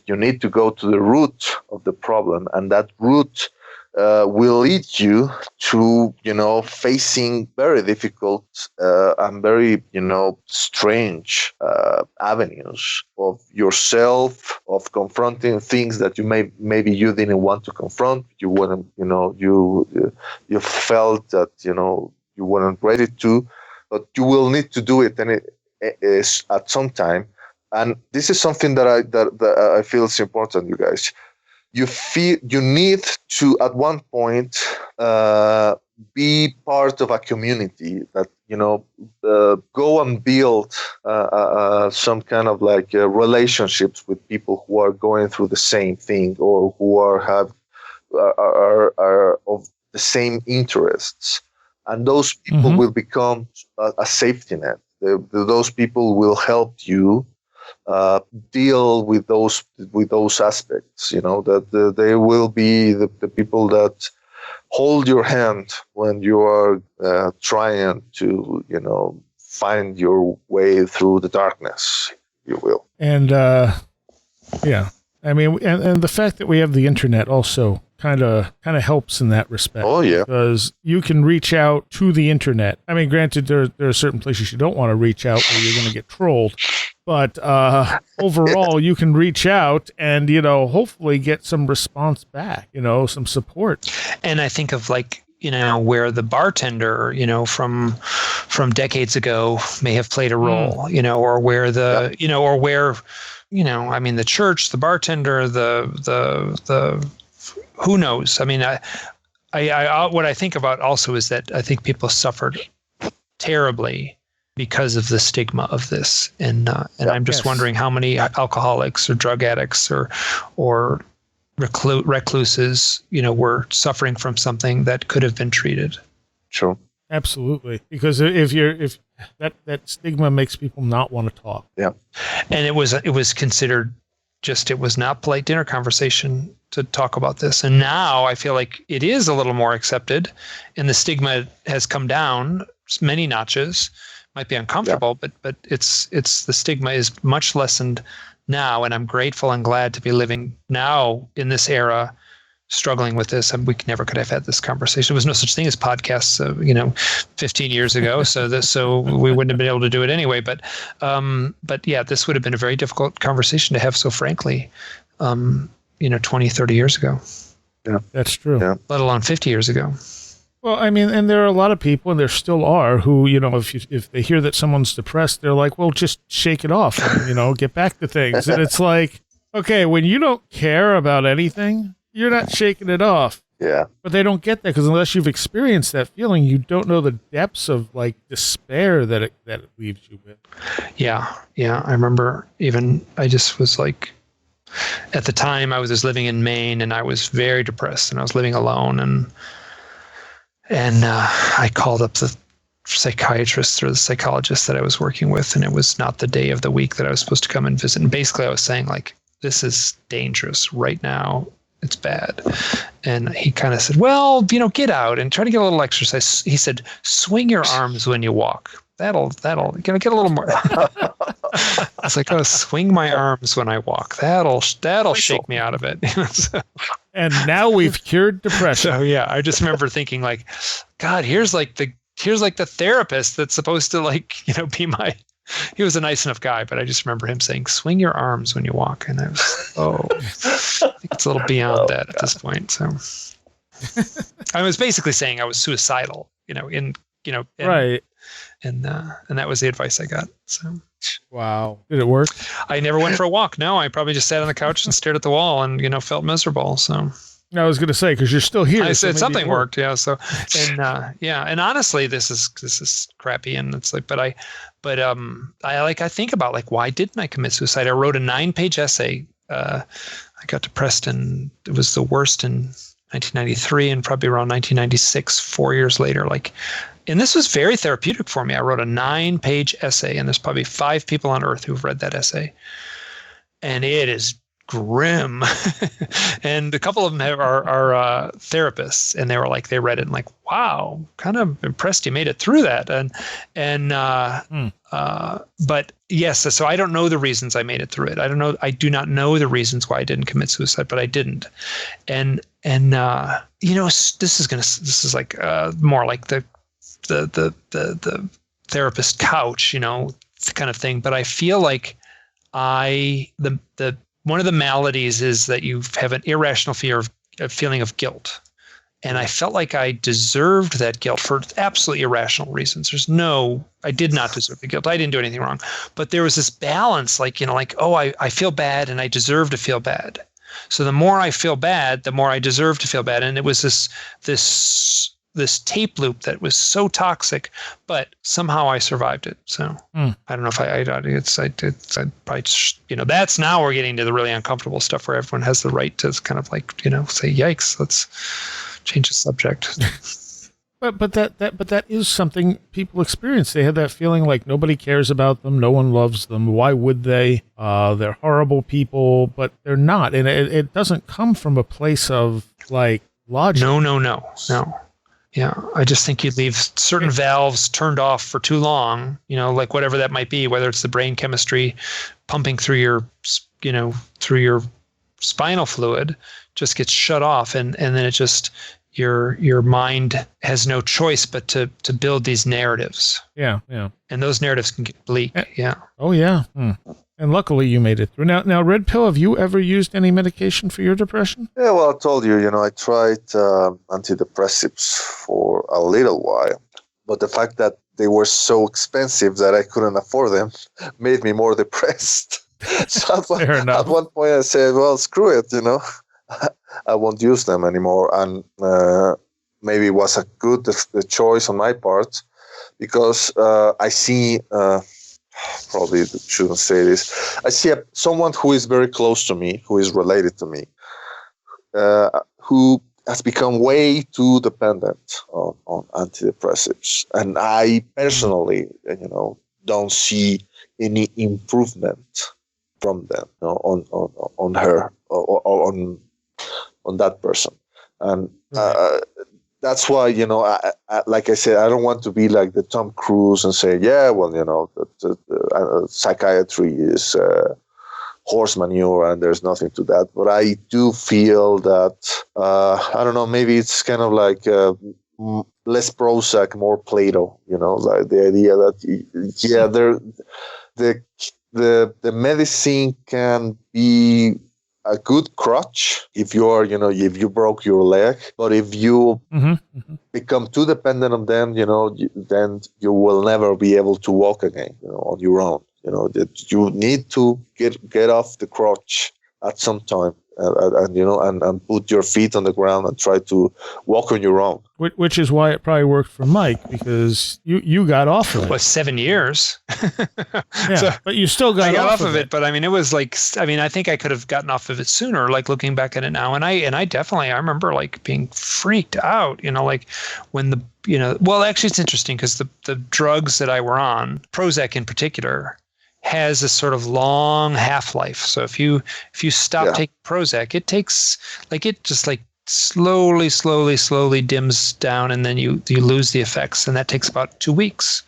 you need to go to the root of the problem, and that root will lead you to, facing very difficult and very, strange avenues of yourself, of confronting things that maybe you didn't want to confront. You wouldn't, you felt that, you weren't ready to, but you will need to do it, and it is at some time. And this is something that I feel is important, you guys. You need to, at one point, be part of a community that, go and build some kind of like relationships with people who are going through the same thing, or who are of the same interests. And those people will become a safety net. Those people will help you deal with those aspects. That they will be the people that hold your hand when you are trying to find your way through the darkness, if you will. And yeah, I mean, and the fact that we have the internet also kind of helps in that respect. Oh yeah, because you can reach out to the internet. I mean, granted, there are certain places you don't want to reach out where you're going to get trolled, but overall, you can reach out and hopefully get some response back, some support. And I think of like where the bartender from decades ago may have played a role, or where the or where I mean the church, the bartender, the who knows? I mean, I what I think about also is that I think people suffered terribly because of the stigma of this, and I'm just wondering how many alcoholics or drug addicts or recluses, were suffering from something that could have been treated. Sure, absolutely, because if that stigma makes people not want to talk. Yeah, and it was considered. It was not polite dinner conversation to talk about this. And now I feel like it is a little more accepted, and the stigma has come down many notches. Might be uncomfortable, but it's the stigma is much lessened now. And I'm grateful and glad to be living now in this era, struggling with this. And we never could have had this conversation. There was no such thing as podcasts, 15 years ago. So we wouldn't have been able to do it anyway. But yeah, this would have been a very difficult conversation to have so frankly, 20, 30 years ago. Yeah, that's true. Yeah. Let alone 50 years ago. Well, I mean, and there are a lot of people, and there still are, who, if they hear that someone's depressed, they're like, well, just shake it off and, get back to things. And it's like, okay, when you don't care about anything, you're not shaking it off. Yeah. But they don't get that, because unless you've experienced that feeling, you don't know the depths of like despair that it leaves you with. Yeah. Yeah. I remember I just was like, at the time I was just living in Maine, and I was very depressed, and I was living alone, and I called up the psychiatrist or the psychologist that I was working with, and it was not the day of the week that I was supposed to come and visit. And basically I was saying like, this is dangerous right now. It's bad. And he kind of said, well, get out and try to get a little exercise. He said, swing your arms when you walk. That'll get a little more. I was like, oh, swing my arms when I walk. That'll shake me out of it. So, and now we've cured depression. So yeah, I just remember thinking like, God, here's like the therapist that's supposed to be my. He was a nice enough guy, but I just remember him saying, swing your arms when you walk. And I was, I think it's a little beyond that at this point. So I was basically saying I was suicidal, right. And that was the advice I got. So, wow. Did it work? I never went for a walk. No, I probably just sat on the couch and stared at the wall and, felt miserable. So I was going to say, because you're still here. I said something worked. Yeah. So, and honestly, this is crappy. And it's like, I think about like, why didn't I commit suicide? I wrote a 9-page essay. I got depressed, and it was the worst in 1993, and probably around 1996, 4 years later, and this was very therapeutic for me. I wrote a 9-page essay, and there's probably 5 people on earth who've read that essay. And it is grim. And a couple of them are therapists, and they were like, they read it and like, wow, kind of impressed you made it through that. But yes, so I don't know the reasons I made it through it. I do not know the reasons why I didn't commit suicide, but I didn't. And this is like more like the therapist couch, kind of thing. But I feel like one of the maladies is that you have an irrational feeling of guilt. And I felt like I deserved that guilt for absolutely irrational reasons. I did not deserve the guilt. I didn't do anything wrong. But there was this balance, I feel bad and I deserve to feel bad. So the more I feel bad, the more I deserve to feel bad. And it was this tape loop that was so toxic, but somehow I survived it. So I don't know if I probably, that's now we're getting to the really uncomfortable stuff where everyone has the right to kind of say, yikes, let's change the subject. But that is something people experience. They have that feeling like nobody cares about them, no one loves them. Why would they? They're horrible people, but they're not. And it doesn't come from a place of like logic. No. Yeah, I just think you leave certain valves turned off for too long, like whatever that might be, whether it's the brain chemistry pumping through your spinal fluid just gets shut off. And then it just, your mind has no choice but to build these narratives. Yeah. And those narratives can get bleak. Yeah. Oh, yeah. And luckily you made it through. Now, Red Pill, have you ever used any medication for your depression? Yeah, well, I told you, I tried antidepressives for a little while, but the fact that they were so expensive that I couldn't afford them made me more depressed. So at one point I said, well, screw it, I won't use them anymore. And maybe it was a good choice on my part, because I see... probably shouldn't say this. I see someone who is very close to me, who is related to me, who has become way too dependent on antidepressives. And I personally, don't see any improvement from them on her or on that person. And that's why, I, like I said, I don't want to be like the Tom Cruise and say, yeah, well, the psychiatry is horse manure and there's nothing to that. But I do feel that, I don't know, maybe it's kind of like less Prozac, more Plato, like the idea that, the medicine can be a good crutch if you are, if you broke your leg, but if you become too dependent on them, then you will never be able to walk again, on your own. That you need to get off the crutch at some time, and put your feet on the ground and try to walk on your own. Which is why it probably worked for Mike, because you got off of it. Well, 7 years. Yeah, so but you still got off of it. But I mean, it was like, I think I could have gotten off of it sooner, like looking back at it now. And I definitely, I remember like being freaked out, like when well, actually it's interesting because the drugs that I were on, Prozac in particular, has a sort of long half-life. So if you stop taking Prozac, it takes it just like slowly dims down, and then you lose the effects, and that takes about 2 weeks.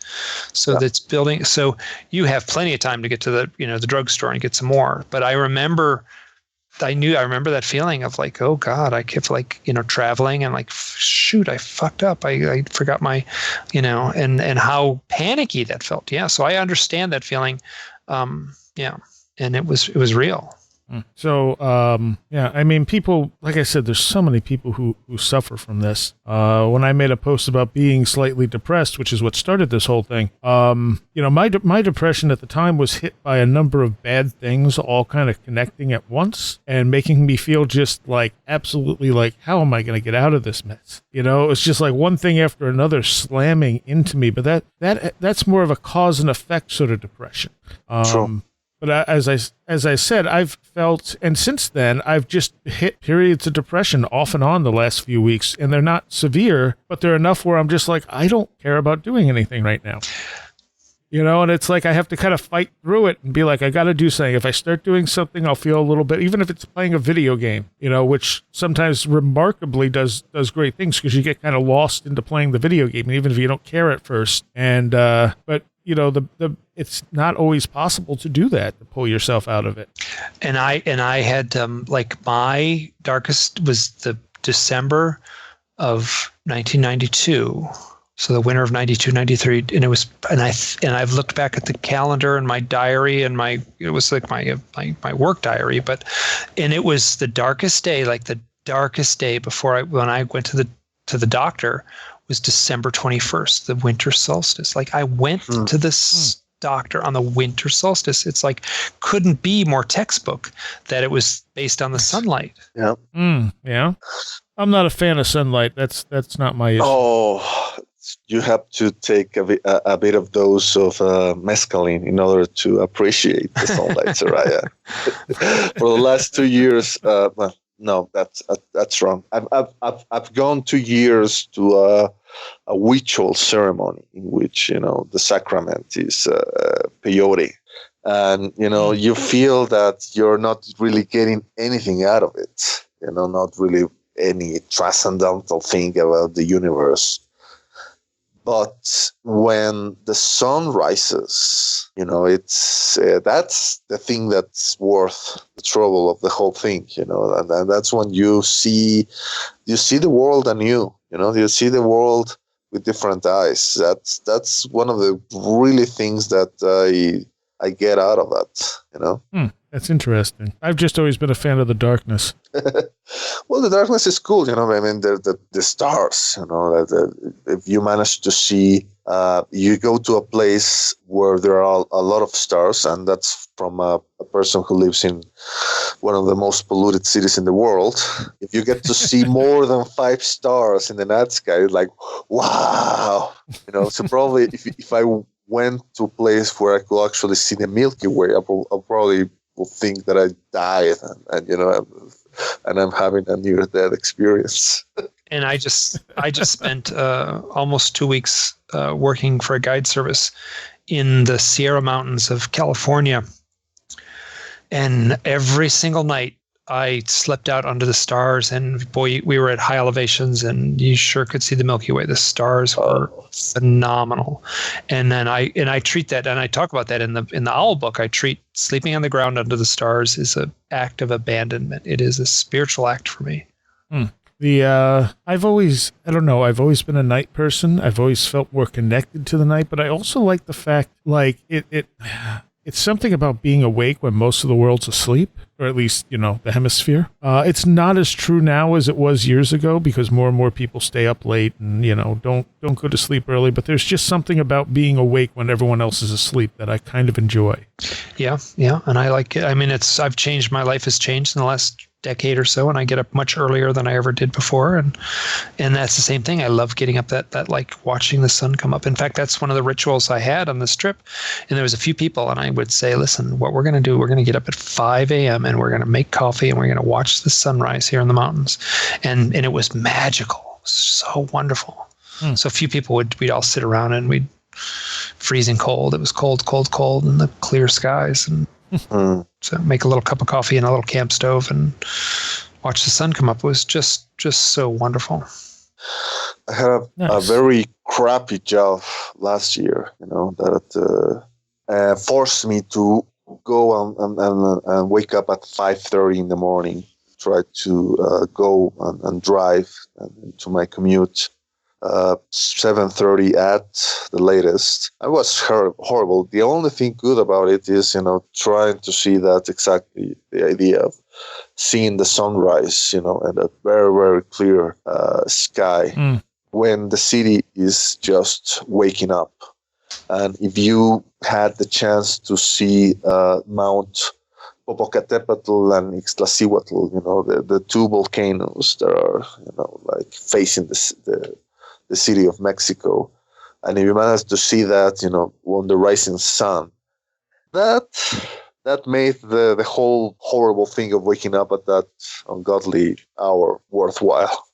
So that's building. So you have plenty of time to get to the drugstore and get some more. But I remember that feeling of like, oh God, I kept traveling and like, shoot, I fucked up. I forgot my, and how panicky that felt. Yeah. So I understand that feeling. And it was real. So, I mean, people, like I said, there's so many people who suffer from this. When I made a post about being slightly depressed, which is what started this whole thing, my depression at the time was hit by a number of bad things, all kind of connecting at once and making me feel just like absolutely like, how am I going to get out of this mess? It's just like one thing after another slamming into me, but that's more of a cause and effect sort of depression. True. But as I said, I've felt, and since then, I've just hit periods of depression off and on the last few weeks, and they're not severe, but they're enough where I'm just like, I don't care about doing anything right now. And it's like I have to kind of fight through it and be like, I got to do something. If I start doing something, I'll feel a little bit, even if it's playing a video game, which sometimes remarkably does great things because you get kind of lost into playing the video game, even if you don't care at first. And, but it's not always possible to do that, to pull yourself out of it. And I had my darkest was the December of 1992. So the winter of 92, 93, and it was, and I've looked back at the calendar and my diary and it was like my work diary, and it was the darkest day, like the darkest day when I went to the doctor was December 21st, the winter solstice. Like I went to this doctor on the winter solstice. It's like couldn't be more textbook that it was based on the sunlight. Yeah. Yeah. I'm not a fan of sunlight. That's not my issue. Oh, you have to take a bit of dose of mescaline in order to appreciate the sunlight, Soraya. For the last 2 years, no, that's wrong. I've gone 2 years to a ritual ceremony in which the sacrament is peyote, and you feel that you're not really getting anything out of it. Not really any transcendental thing about the universe. But when the sun rises, it's that's the thing that's worth the trouble of the whole thing, and that's when you see the world anew, you see the world with different eyes. That's one of the really things that I get out of that, That's interesting. I've just always been a fan of the darkness. Well, the darkness is cool, I mean, the stars, if you manage to see, you go to a place where there are a lot of stars, and that's from a person who lives in one of the most polluted cities in the world. If you get to see more than 5 stars in the night sky, it's like, wow, so probably if I went to a place where I could actually see the Milky Way, I probably will think that I died, and I'm having a near-death experience. And I just spent almost 2 weeks working for a guide service in the Sierra Mountains of California, and every single night I slept out under the stars, and boy, we were at high elevations, and you sure could see the Milky Way. The stars were phenomenal. And then I treat that, and I talk about that in the Owl book. I treat sleeping on the ground under the stars as an act of abandonment. It is a spiritual act for me. I've always been a night person. I've always felt more connected to the night, but I also like the fact, it's something about being awake when most of the world's asleep, or at least, the hemisphere. It's not as true now as it was years ago because more and more people stay up late and, don't go to sleep early. But there's just something about being awake when everyone else is asleep that I kind of enjoy. Yeah. And I like it. I mean, my life has changed in the last decade or so, and I get up much earlier than I ever did before, and that's the same thing. I love getting up that like watching the sun come up. In fact, that's one of the rituals I had on this trip, and there was a few people, and I would say, listen, what we're going to do, we're going to get up at 5 a.m. and we're going to make coffee, and we're going to watch the sunrise here in the mountains, and it was magical. It was so wonderful. So a few people we'd all sit around, and we'd freezing cold. It was cold, and the clear skies, and so make a little cup of coffee and a little camp stove and watch the sun come up. It was just so wonderful. I had a very crappy job last year, that forced me to go and wake up at 5:30 in the morning, try to go and drive to my commute. 7:30 at the latest. I was horrible. The only thing good about it is, trying to see that exactly the idea of seeing the sunrise, and a very, very clear sky when the city is just waking up. And if you had the chance to see Mount Popocatépetl and Ixtlacihuatl, the two volcanoes that are, facing the city of Mexico, and if you manage to see that, on the rising sun, that made the whole horrible thing of waking up at that ungodly hour worthwhile.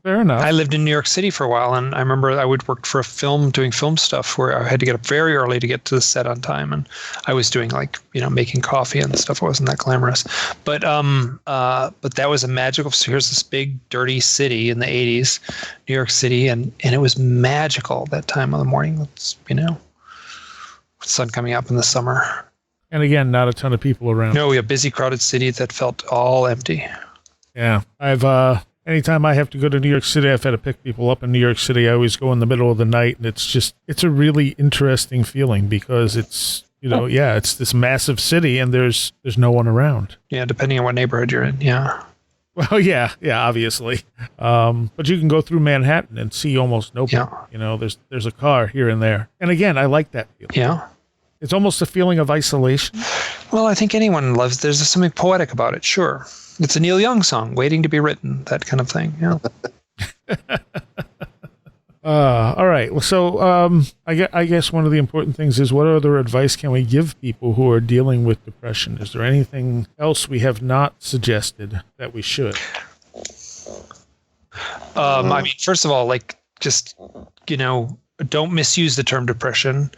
Fair enough. I lived in New York City for a while, and I remember I would work for a film, doing film stuff where I had to get up very early to get to the set on time, and I was doing making coffee and stuff. It wasn't that glamorous, but that was a magical. So here's this big dirty city in the '80s, New York City, and it was magical that time of the morning. It's sun coming up in the summer. And again, not a ton of people around. No, a busy, crowded city that felt all empty. Yeah, anytime I have to go to New York City, I've had to pick people up in New York City. I always go in the middle of the night, and it's a really interesting feeling because it's this massive city and there's no one around. Yeah, depending on what neighborhood you're in. Yeah. Well, yeah, obviously. But you can go through Manhattan and see almost nobody. Yeah. There's a car here and there. And again, I like that feeling. Yeah. It's almost a feeling of isolation. Well, I think anyone loves. There's something poetic about it. Sure. It's a Neil Young song, waiting to be written, that kind of thing. Yeah. All right. Well, so I guess one of the important things is what other advice can we give people who are dealing with depression? Is there anything else we have not suggested that we should? I mean, first of all, don't misuse the term depression.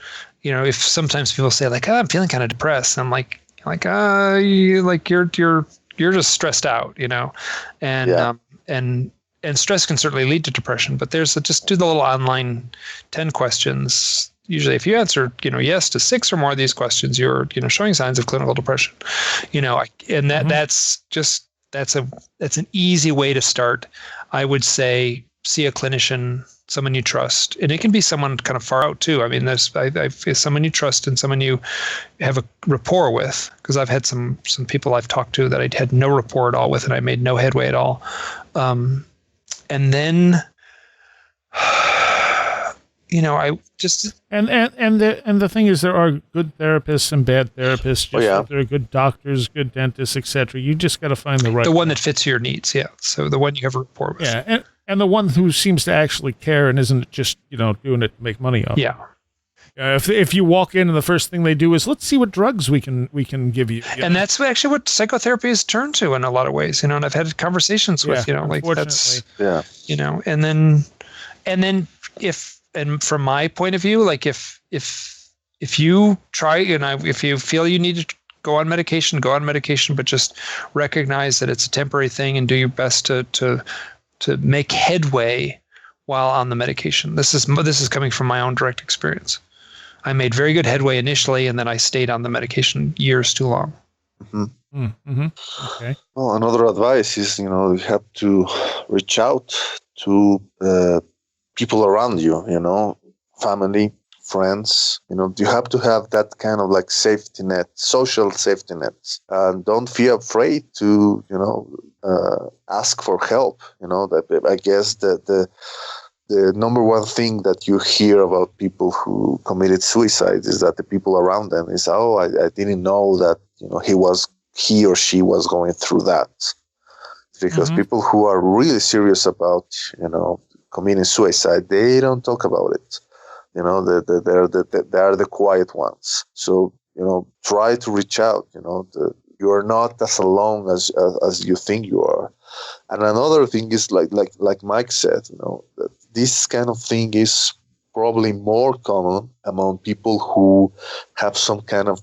If sometimes people say I'm feeling kind of depressed, I'm you're just stressed out, and stress can certainly lead to depression, but just do the little online 10 questions. Usually if you answer, yes to 6 or more of these questions, you're, showing signs of clinical depression, and that's an easy way to start. I would say, see a clinician, someone you trust, and it can be someone kind of far out too. I mean, there's someone you trust and someone you have a rapport with, because I've had some people I've talked to that I had no rapport at all with, and I made no headway at all. And then, I just and the thing is, there are good therapists and bad therapists. There are good doctors, good dentists, etc. You just got to find the one that fits your needs. Yeah. So the one you have a rapport with. Yeah, and the one who seems to actually care and isn't just doing it to make money off. Yeah. If you walk in and the first thing they do is, let's see what drugs we can give you. And that's actually what psychotherapy has turned to in a lot of ways, and I've had conversations with, that's, and then from my point of view, if you try, if you feel you need to go on medication, but just recognize that it's a temporary thing and do your best to make headway while on the medication. This is coming from my own direct experience. I made very good headway initially, and then I stayed on the medication years too long. Mm-hmm. Mm-hmm. Okay. Well, another advice is, you have to reach out to people around you, family, friends. You have to have that kind of safety net, social safety net. And don't feel afraid to, ask for help. That I guess the number one thing that you hear about people who committed suicide is that the people around them is, I didn't know that, he or she was going through that. Because people who are really serious about, committing suicide, they don't talk about it. They are the quiet ones. So, try to reach out, you are not as alone as you think you are. And another thing is like Mike said, that this kind of thing is probably more common among people who have some kind of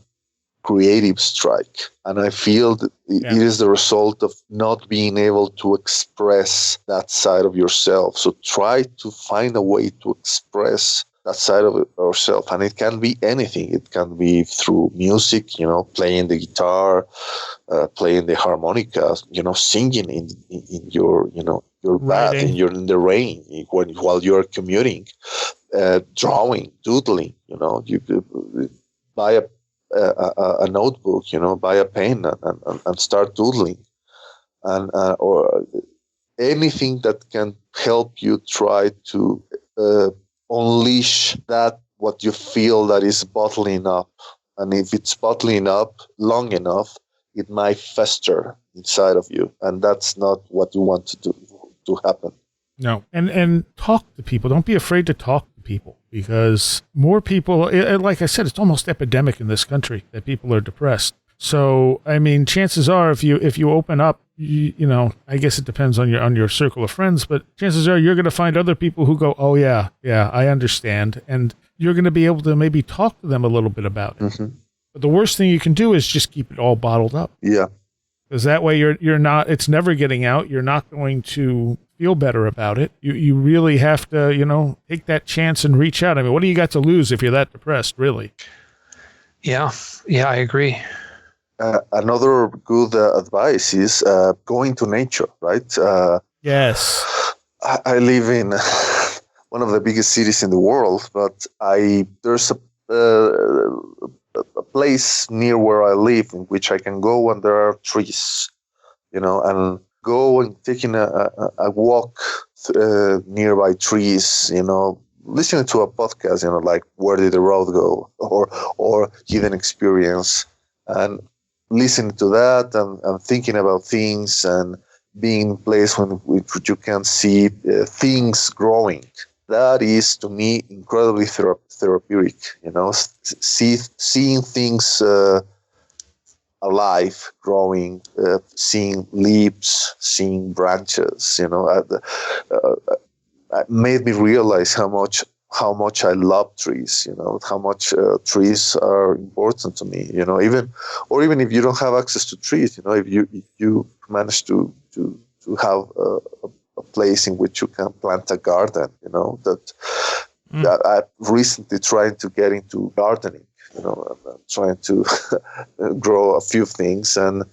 creative strike. And I feel that it is the result of not being able to express that side of yourself. So try to find a way to express that side of yourself. And it can be anything. It can be through music, playing the guitar, playing the harmonica, singing in your, your bath, in the rain, while you're commuting, drawing, doodling, you could buy a notebook, buy a pen and start doodling, and or anything that can help you try to unleash that what you feel that is bottling up. And if it's bottling up long enough, it might fester inside of you, and that's not what you want to happen. No, and talk to people. Don't be afraid to talk to people, because more people, like I said, it's almost epidemic in this country that people are depressed. So, I mean, chances are if you open up, you know, I guess it depends on your circle of friends, but chances are you're going to find other people who go, oh yeah, I understand. And you're going to be able to maybe talk to them a little bit about it. Mm-hmm. But the worst thing you can do is just keep it all bottled up. Yeah. Because that way you're not, it's never getting out. You're not going to feel better about it. You really have to, you know, take that chance and reach out. I mean, what do you got to lose if you're that depressed, really? Yeah, I agree. Another good advice is going to nature, right? Yes. I live in one of the biggest cities in the world, but there's a place near where I live in which I can go and there are trees, you know, and go and taking a walk nearby trees, you know, listening to a podcast, you know, like Where Did the Road Go or Hidden Experience, and listening to that and thinking about things and being in a place which you can see things growing. That is, to me, incredibly therapeutic, you know, seeing things alive, growing, seeing leaves, seeing branches, you know, it made me realize how much I love trees, you know, how much trees are important to me, you know, even if you don't have access to trees, you know, if you manage to have a place in which you can plant a garden, you know, that I recently trying to get into gardening, you know, trying to grow a few things, and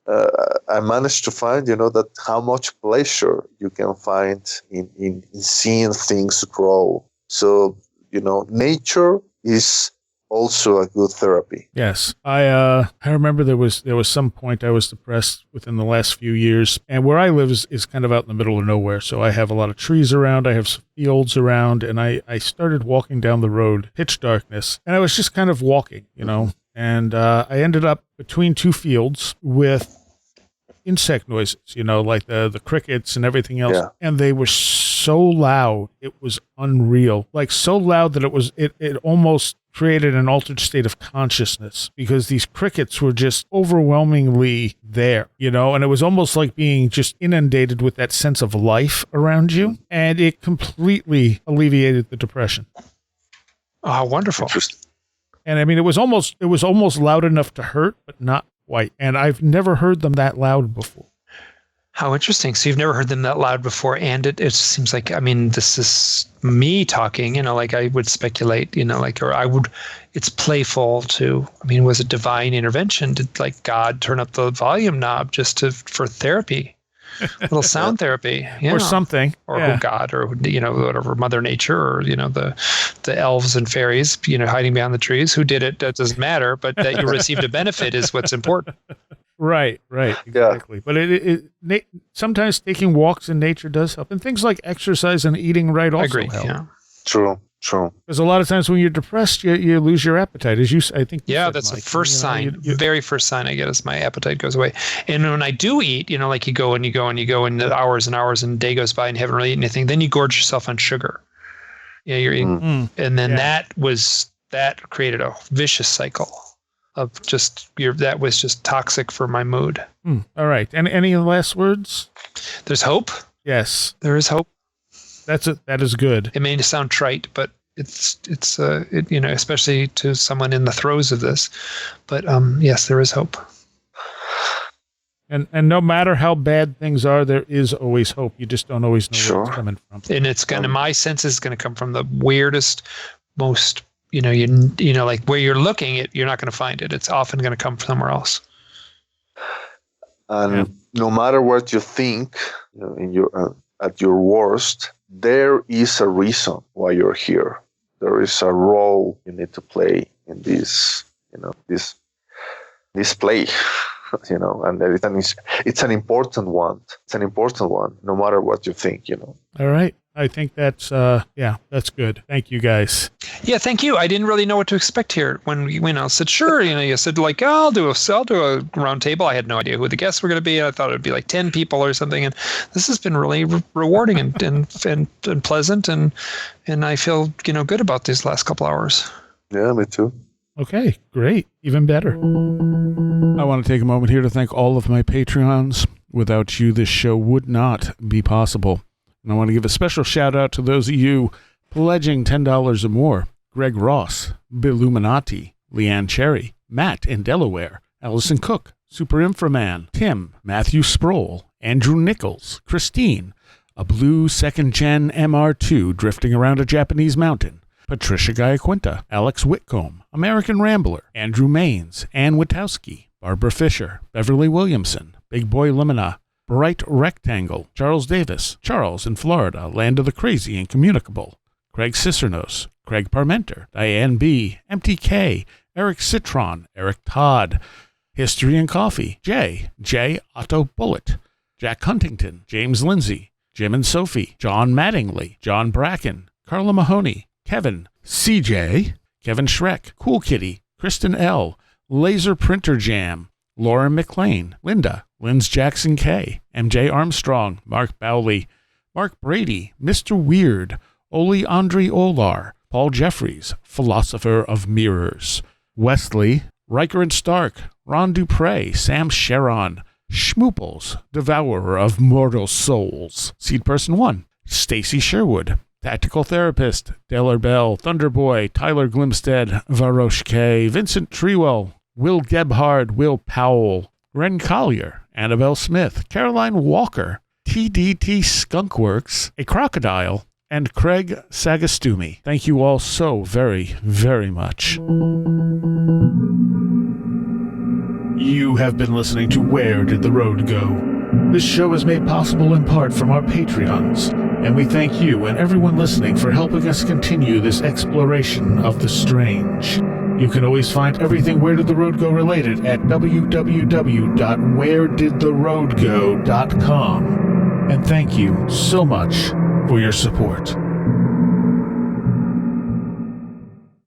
I managed to find, you know, that how much pleasure you can find in seeing things grow. So, you know, nature is also a good therapy. Yes. I remember there was some point I was depressed within the last few years, and where I live is kind of out in the middle of nowhere. So I have a lot of trees around, I have some fields around, and I started walking down the road, pitch darkness, and I was just kind of walking, you know, and I ended up between two fields with insect noises, you know, like the crickets and everything else. Yeah. And they were so loud, it was unreal. Like so loud that it almost created an altered state of consciousness, because these crickets were just overwhelmingly there, you know, and it was almost like being just inundated with that sense of life around you. And it completely alleviated the depression. Oh, wonderful. And I mean, it was almost loud enough to hurt, but not quite. And I've never heard them that loud before. How interesting. So you've never heard them that loud before. And it seems like, I mean, this is me talking, you know, like I would speculate, you know, like, or I would, it's playful to, I mean, was it divine intervention? Did like God turn up the volume knob just for therapy? A little sound therapy, or something, or God, or, you know, whatever, Mother Nature, or, you know, the elves and fairies, you know, hiding behind the trees. Who did it? That doesn't matter, but that you received a benefit is what's important. Right, exactly. Yeah. But sometimes taking walks in nature does help, and things like exercise and eating right also help. Yeah. True. Because a lot of times when you're depressed, you lose your appetite, as you. I think. Yeah, that's the first sign. Very first sign I get is my appetite goes away. And when I do eat, you know, like you go and the hours and hours and day goes by and you haven't really eaten anything, then you gorge yourself on sugar. Yeah, you're eating, and then that created a vicious cycle of that was just toxic for my mood. All right. And any last words? There's hope. Yes, there is hope. That is good. It may sound trite, but it's you know, especially to someone in the throes of this. But yes, there is hope. And no matter how bad things are, there is always hope. You just don't always know where it's coming from. And it's gonna, my sense is gonna come from the weirdest, most, you know, like where you're looking, you're not gonna find it. It's often gonna come from somewhere else. And no matter what you think, you know, in your at your worst, there is a reason why you're here. There is a role you need to play in this, you know, this play, you know, and it's an important one. It's an important one, no matter what you think, you know. All right. I think that's that's good. Thank you, guys. Yeah, thank you. I didn't really know what to expect here when we went. I said, sure. You know, you said like, I'll do a round table. I had no idea who the guests were going to be. I thought it would be like 10 people or something. And this has been really rewarding and pleasant. And I feel, you know, good about these last couple hours. Yeah, me too. Okay, great. Even better. I want to take a moment here to thank all of my Patreons. Without you, this show would not be possible. And I want to give a special shout out to those of you pledging $10 or more. Greg Ross, Billuminati, Leanne Cherry, Matt in Delaware, Allison Cook, Super Inframan, Tim, Matthew Sproul, Andrew Nichols, Christine, a blue second-gen MR2 drifting around a Japanese mountain, Patricia Giaquinta, Alex Whitcomb, American Rambler, Andrew Maines, Ann Witowski, Barbara Fisher, Beverly Williamson, Big Boy Limina, Bright Rectangle, Charles Davis, Charles in Florida, Land of the Crazy and Communicable, Craig Cicernos, Craig Parmenter, Diane B., MTK, Eric Citron, Eric Todd, History and Coffee, J. Otto Bullitt, Jack Huntington, James Lindsay, Jim and Sophie, John Mattingly, John Bracken, Carla Mahoney, Kevin, CJ, Kevin Schreck, Cool Kitty, Kristen L., Laser Printer Jam, Lauren McLean, Linda, Linz Jackson K., MJ Armstrong, Mark Bowley, Mark Brady, Mr. Weird, Oli Andre Olar, Paul Jeffries, Philosopher of Mirrors, Wesley, Riker and Stark, Ron Dupre, Sam Sharon, Schmooples, Devourer of Mortal Souls, Seed Person 1, Stacy Sherwood, Tactical Therapist, Taylor Bell, Thunderboy, Tyler Glimstead, Varosh K., Vincent Trewell, Will Gebhard, Will Powell, Ren Collier, Annabelle Smith, Caroline Walker, TDT Skunkworks, A Crocodile, and Craig Sagastumi. Thank you all so very, very much. You have been listening to Where Did the Road Go? This show is made possible in part from our Patreons, and we thank you and everyone listening for helping us continue this exploration of the strange. You can always find everything Where Did the Road Go related at www.wheredidtheroadgo.com. And thank you so much for your support.